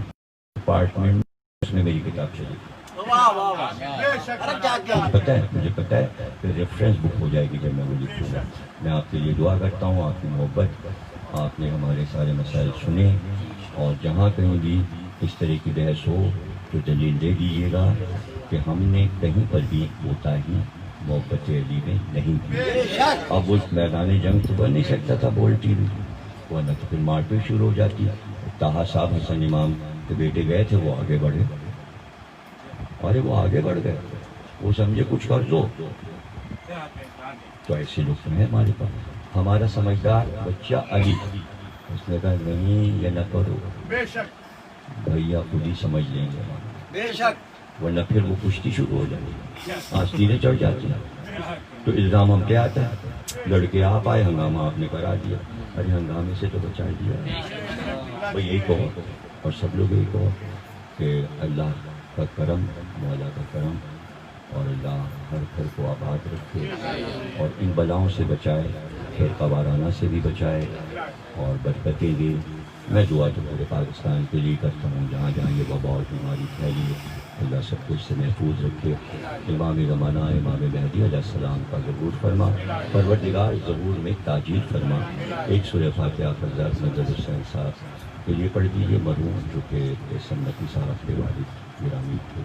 ڈپارٹمنٹ اس میں میری کتاب چلی. واہ واہ واہ. ارے کیا کہنے. مجھے پتہ ہے کہ ریفرنس بک ہو جائے گی جب میں وہ لکھوں گا. میں آپ کے لیے دعا کرتا ہوں، آپ کی محبت، آپ نے ہمارے سارے مسائل سنے، اور جہاں کہیں بھی اس طرح کی بحث ہو تو دلیل دے دیجیے گا کہ ہم نے کہیں پر بھی کوتاہی محبت علی میں نہیں کی. اب اس میدان جنگ تو بن نہیں سکتا تھا بول ٹی وی، ورنہ تو پھر مار پیٹ شروع ہو جاتی. طاہا صاحب حسن امام کے بیٹے گئے تھے، وہ آگے بڑھے. ارے وہ آگے بڑھ گئے، وہ سمجھے کچھ کر دو. تو ایسے لوگ ہیں ہمارے پاس. ہمارا سمجھدار بچہ علی، اس نے کہا نہیں یہ نہ کرو، بھیا خود ہی سمجھ لیں گے، بے شک، ورنہ پھر وہ کشتی شروع ہو جائے گی، آستینیں چڑھ جاتی ہیں. تو الزام ہم پہ آتا ہے. لڑکے آپ آئے، ہنگامہ آپ نے کرا دیا. ارے ہنگامے سے تو بچا دیا. تو یہی کہو، اور سب لوگ یہی کہو کہ اللہ کا کرم، مولا کا کرم، اور اللہ ہر گھر کو آباد رکھے اور ان بلاؤں سے بچائے، فرقہ وارانہ سے بھی بچائے اور برکتیں دے. میں دعا تو پورے پاکستان کے لیے کرتا ہوں، جہاں جہاں یہ وبا اور بیماری پھیلی ہے، اللہ سب کچھ سے محفوظ رکھے. امام زمانہ امام مہدی علیہ السلام کا ظہور فرما، پروردگار ظہور میں تاجیل فرما. ایک سورہ فاتحہ فرزاد مظہر حسین صاحب کے لیے پڑھ دیجیے، مرحوم جو کہ سنتی صاحب کے والد گرامی تھے.